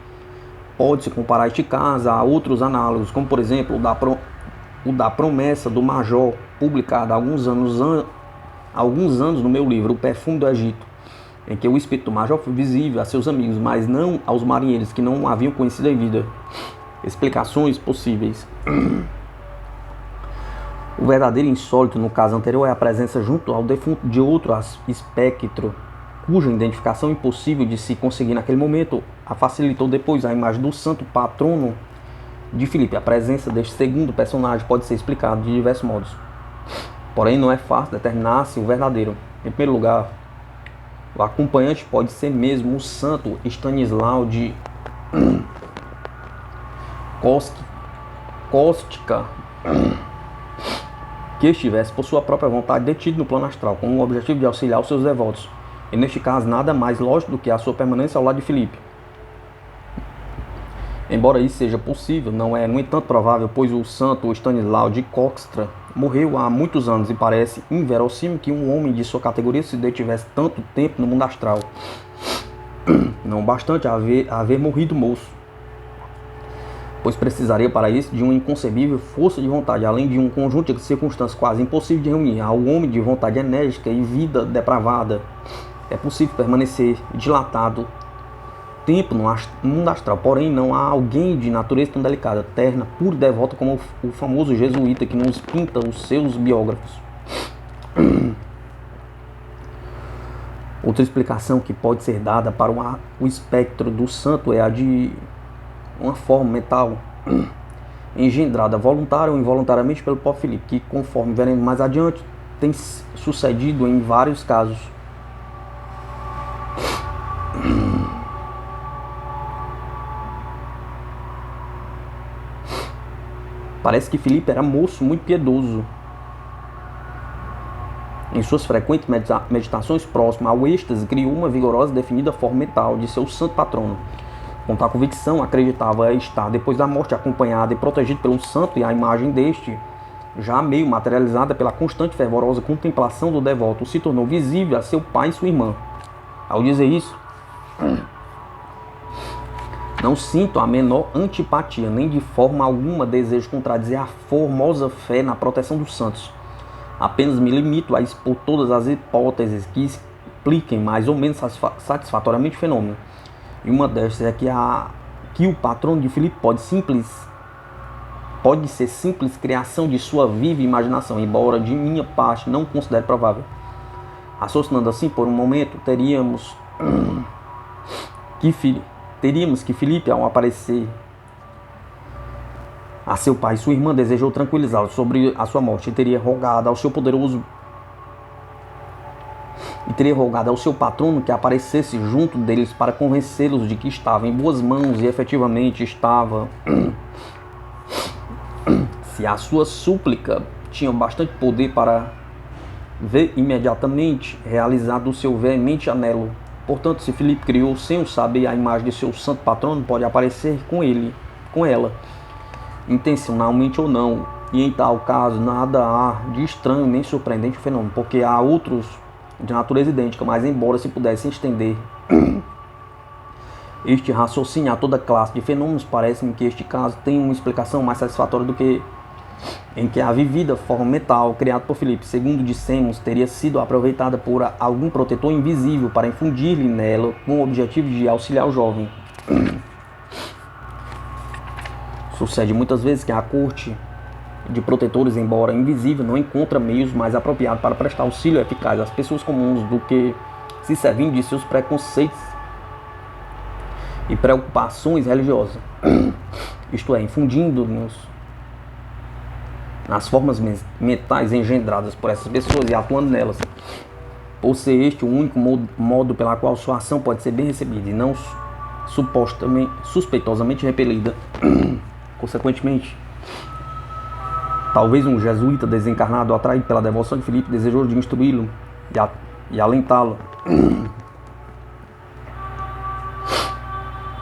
Pode-se comparar este caso a outros análogos, como por exemplo o da promessa do Major, publicado há alguns anos no meu livro O Perfume do Egito, em que o espírito do Major foi visível a seus amigos, mas não aos marinheiros que não o haviam conhecido em vida. Explicações possíveis. O verdadeiro insólito no caso anterior é a presença junto ao defunto de outro espectro, cuja identificação impossível de se conseguir naquele momento a facilitou depois a imagem do santo patrono de Filipe. A presença deste segundo personagem pode ser explicada de diversos modos, porém não é fácil determinar-se o verdadeiro. Em primeiro lugar, o acompanhante pode ser mesmo o santo Stanislau de Kostka, que estivesse por sua própria vontade detido no plano astral, com o objetivo de auxiliar os seus devotos, e neste caso nada mais lógico do que a sua permanência ao lado de Filipe. Embora isso seja possível, não é, no entanto, provável, pois o santo Stanislau de Kostka morreu há muitos anos e parece inverossímil que um homem de sua categoria se detivesse tanto tempo no mundo astral, não bastante haver morrido moço, pois precisaria para isso de uma inconcebível força de vontade, além de um conjunto de circunstâncias quase impossível de reunir. Ao homem de vontade enérgica e vida depravada é possível permanecer dilatado tempo no mundo astral, porém não há alguém de natureza tão delicada, terna, pura e devota como o famoso jesuíta que nos pinta os seus biógrafos. Outra explicação que pode ser dada para o espectro do santo é a de uma forma mental engendrada voluntária ou involuntariamente pelo próprio Filipe, que, conforme veremos mais adiante, tem sucedido em vários casos. Parece que Filipe era moço muito piedoso. Em suas frequentes meditações próximas ao êxtase, criou uma vigorosa e definida forma mental de seu santo patrono. Com tal convicção, acreditava estar, depois da morte, acompanhado e protegido pelo santo, e a imagem deste, já meio materializada pela constante e fervorosa contemplação do devoto, se tornou visível a seu pai e sua irmã. Ao dizer isso, não sinto a menor antipatia, nem de forma alguma desejo contradizer a formosa fé na proteção dos santos. Apenas me limito a expor todas as hipóteses que expliquem mais ou menos satisfatoriamente o fenômeno. E uma destas é que o patrono de Filipe pode ser simples criação de sua viva imaginação, embora de minha parte não considere provável. Raciocinando assim por um momento, teríamos que Filipe, ao aparecer a seu pai e sua irmã, desejou tranquilizá-lo sobre a sua morte e teria rogado ao seu patrono que aparecesse junto deles para convencê-los de que estava em boas mãos, e efetivamente estava. Se a sua súplica tinha bastante poder para vê imediatamente realizado o seu veemente anelo. Portanto, se Filipe criou sem o saber a imagem de seu santo patrono, pode aparecer com ela, intencionalmente ou não, e em tal caso nada há de estranho nem surpreendente o fenômeno, porque há outros de natureza idêntica, mas embora se pudesse estender este raciocínio a toda classe de fenômenos, parece-me que este caso tem uma explicação mais satisfatória do que em que a vivida forma mental criada por Filipe, segundo dissemos, teria sido aproveitada por algum protetor invisível para infundir-lhe nela com o objetivo de auxiliar o jovem. Sucede muitas vezes que a corte de protetores, embora invisível, não encontra meios mais apropriados para prestar auxílio eficaz às pessoas comuns do que se servindo de seus preconceitos e preocupações religiosas, isto é, infundindo-nos nas formas mentais engendradas por essas pessoas e atuando nelas, por ser este o único modo pela qual sua ação pode ser bem recebida e não suspeitosamente repelida. Consequentemente, talvez um jesuíta desencarnado, atraído pela devoção de Filipe, desejou de instruí-lo e alentá-lo.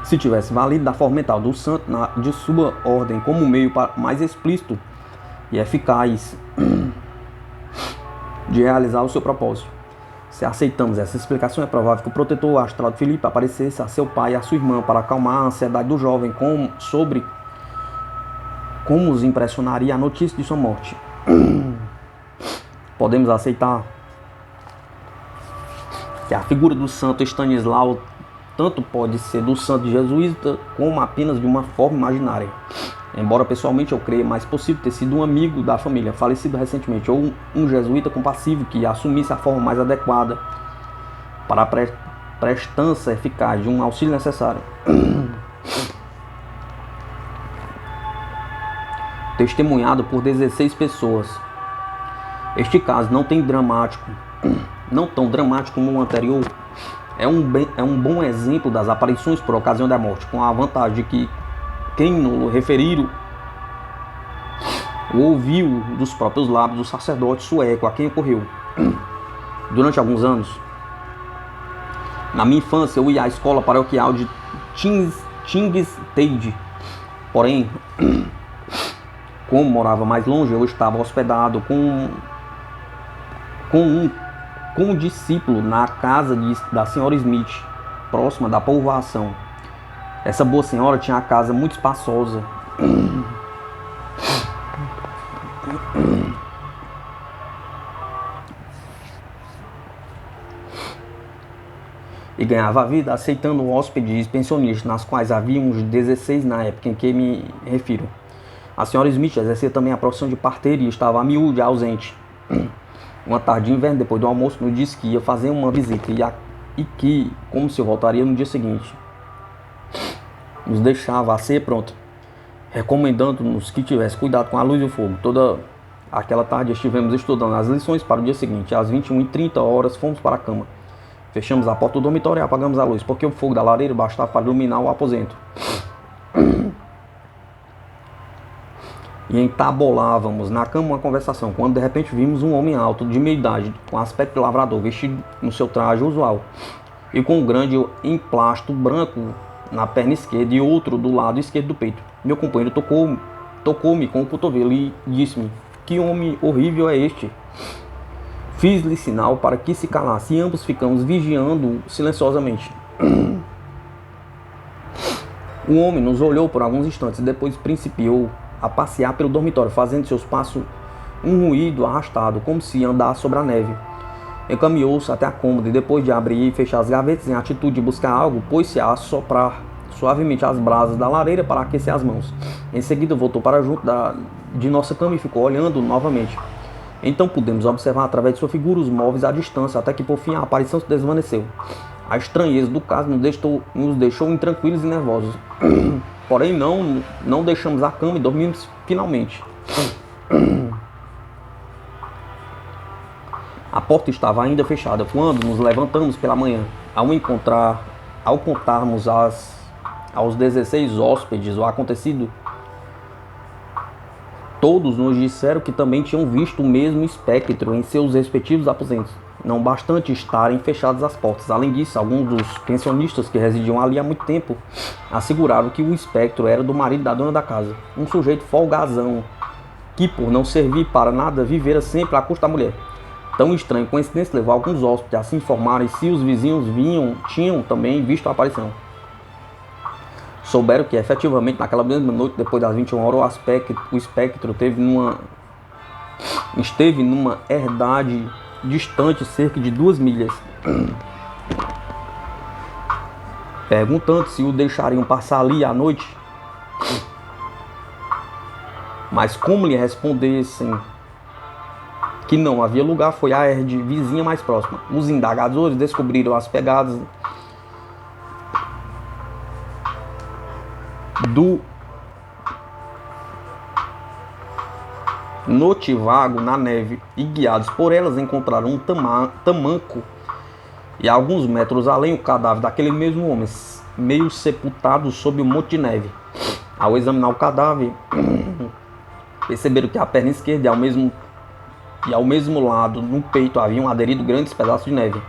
Se tivesse valido da forma mental do santo de sua ordem como meio mais explícito e eficaz de realizar o seu propósito. Se aceitamos essa explicação, é provável que o protetor astral de Filipe aparecesse a seu pai e a sua irmã para acalmar a ansiedade do jovem sobre como os impressionaria a notícia de sua morte. Podemos aceitar que a figura do santo Stanislau tanto pode ser do santo jesuíta como apenas de uma forma imaginária. Embora pessoalmente eu creia mais possível ter sido um amigo da família, falecido recentemente, ou um jesuíta compassivo que assumisse a forma mais adequada para a prestança eficaz de um auxílio necessário. Testemunhado por 16 pessoas. Este caso não tão dramático como o anterior, é um bom exemplo das aparições por ocasião da morte, com a vantagem de que quem nos referiram o ouviu dos próprios lábios do sacerdote sueco a quem ocorreu. Durante alguns anos, na minha infância, eu ia à escola paroquial de Tingstede. Porém, como morava mais longe, eu estava hospedado com um discípulo na casa da senhora Smith, próxima da povoação. Essa boa senhora tinha a casa muito espaçosa e ganhava a vida aceitando hóspedes pensionistas, nas quais havia uns 16 na época em que me refiro. A senhora Smith exercia também a profissão de parteira e estava a miúde, ausente. Uma tarde de inverno, depois do almoço, me disse que ia fazer uma visita e que, como se eu voltaria no dia seguinte, nos deixava a ceia pronta, recomendando-nos que tivesse cuidado com a luz e o fogo. Toda aquela tarde estivemos estudando as lições para o dia seguinte. Às 21h30 fomos para a cama. Fechamos a porta do dormitório e apagamos a luz, porque o fogo da lareira bastava para iluminar o aposento. E entabolávamos na cama uma conversação, quando de repente vimos um homem alto, de meia idade, com aspecto de lavrador, vestido no seu traje usual, e com um grande emplasto branco na perna esquerda e outro do lado esquerdo do peito. Meu companheiro tocou-me com o cotovelo e disse-me: "Que homem horrível é este?" Fiz-lhe sinal para que se calasse e ambos ficamos vigiando silenciosamente. O homem nos olhou por alguns instantes e depois principiou a passear pelo dormitório, fazendo seus passos um ruído arrastado, como se andasse sobre a neve. Encaminhou-se até a cômoda e, depois de abrir e fechar as gavetas em atitude de buscar algo, pôs-se a assoprar suavemente as brasas da lareira para aquecer as mãos. Em seguida voltou para junto de nossa cama e ficou olhando novamente. Então pudemos observar através de sua figura os móveis à distância, até que por fim a aparição se desvaneceu. A estranheza do caso nos deixou intranquilos e nervosos. Porém não deixamos a cama e dormimos finalmente. A porta estava ainda fechada quando nos levantamos pela manhã. Ao contarmos aos 16 hóspedes o acontecido, Todos nos disseram que também tinham visto o mesmo espectro em seus respectivos aposentos, não bastante estarem fechadas as portas. Além disso, alguns dos pensionistas que residiam ali há muito tempo asseguraram que o espectro era do marido da dona da casa, um sujeito folgazão, que por não servir para nada vivera sempre à custa da mulher. Tão estranha coincidência levou alguns hóspedes a se informarem se os vizinhos tinham também visto a aparição. Souberam que efetivamente naquela mesma noite, depois das 21 horas, o espectro esteve numa herdade distante cerca de 2 milhas, perguntando se o deixariam passar ali à noite. Mas como lhe respondessem que não havia lugar, foi a herde vizinha mais próxima. Os indagadores descobriram as pegadas do notivago na neve e, guiados por elas, encontraram um tamanco e alguns metros além o cadáver daquele mesmo homem, meio sepultado sob um monte de neve. Ao examinar o cadáver, perceberam que a perna esquerda e ao mesmo lado, no peito, haviam aderido grandes pedaços de neve,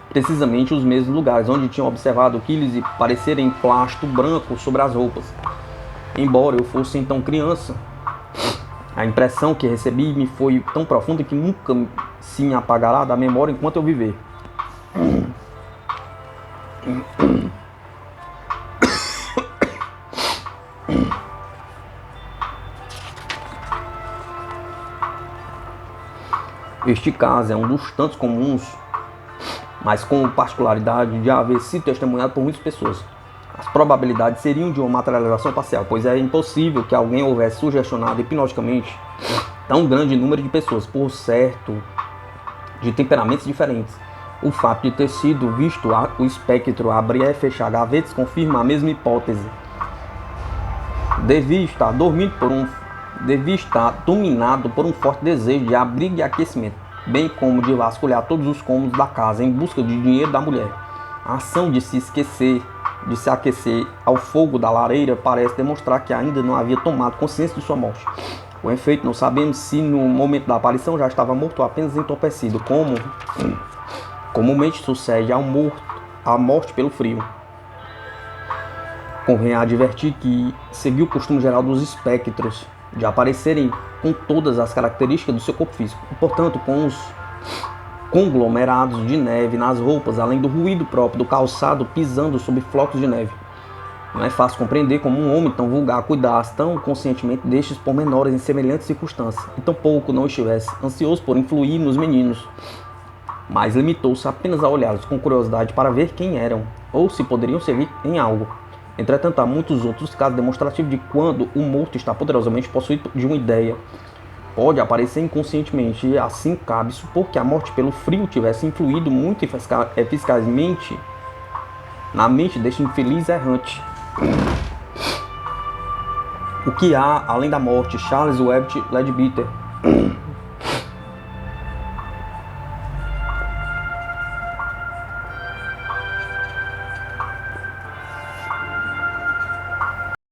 precisamente os mesmos lugares onde tinham observado que lhes parecerem plástico branco sobre as roupas. Embora eu fosse então criança, a impressão que recebi me foi tão profunda que nunca se me apagará da memória enquanto eu viver. Este caso é um dos tantos comuns, mas com particularidade de haver sido testemunhado por muitas pessoas. As probabilidades seriam de uma materialização parcial, pois é impossível que alguém houvesse sugestionado hipnoticamente tão grande número de pessoas, por certo, de temperamentos diferentes. O fato de ter sido visto o espectro abrir e fechar gavetas confirma a mesma hipótese. Devia estar dominado por um forte desejo de abrigo e aquecimento, bem como de vasculhar todos os cômodos da casa em busca de dinheiro da mulher. A ação de se aquecer ao fogo da lareira parece demonstrar que ainda não havia tomado consciência de sua morte. Com efeito, não sabemos se no momento da aparição já estava morto ou apenas entorpecido, como comumente sucede à morte pelo frio. Convém advertir que seguiu o costume geral dos espectros de aparecerem com todas as características do seu corpo físico, e, portanto, com os conglomerados de neve nas roupas, além do ruído próprio do calçado pisando sobre flocos de neve. Não é fácil compreender como um homem tão vulgar cuidasse tão conscientemente destes pormenores em semelhantes circunstâncias, e tampouco não estivesse ansioso por influir nos meninos, mas limitou-se apenas a olhá-los com curiosidade para ver quem eram, ou se poderiam servir em algo. Entretanto, há muitos outros casos demonstrativos de quando o morto está poderosamente possuído de uma ideia. Pode aparecer inconscientemente, e assim cabe supor que a morte pelo frio tivesse influído muito eficazmente na mente deste infeliz errante. O que há além da morte? Charles Webb Leadbeater.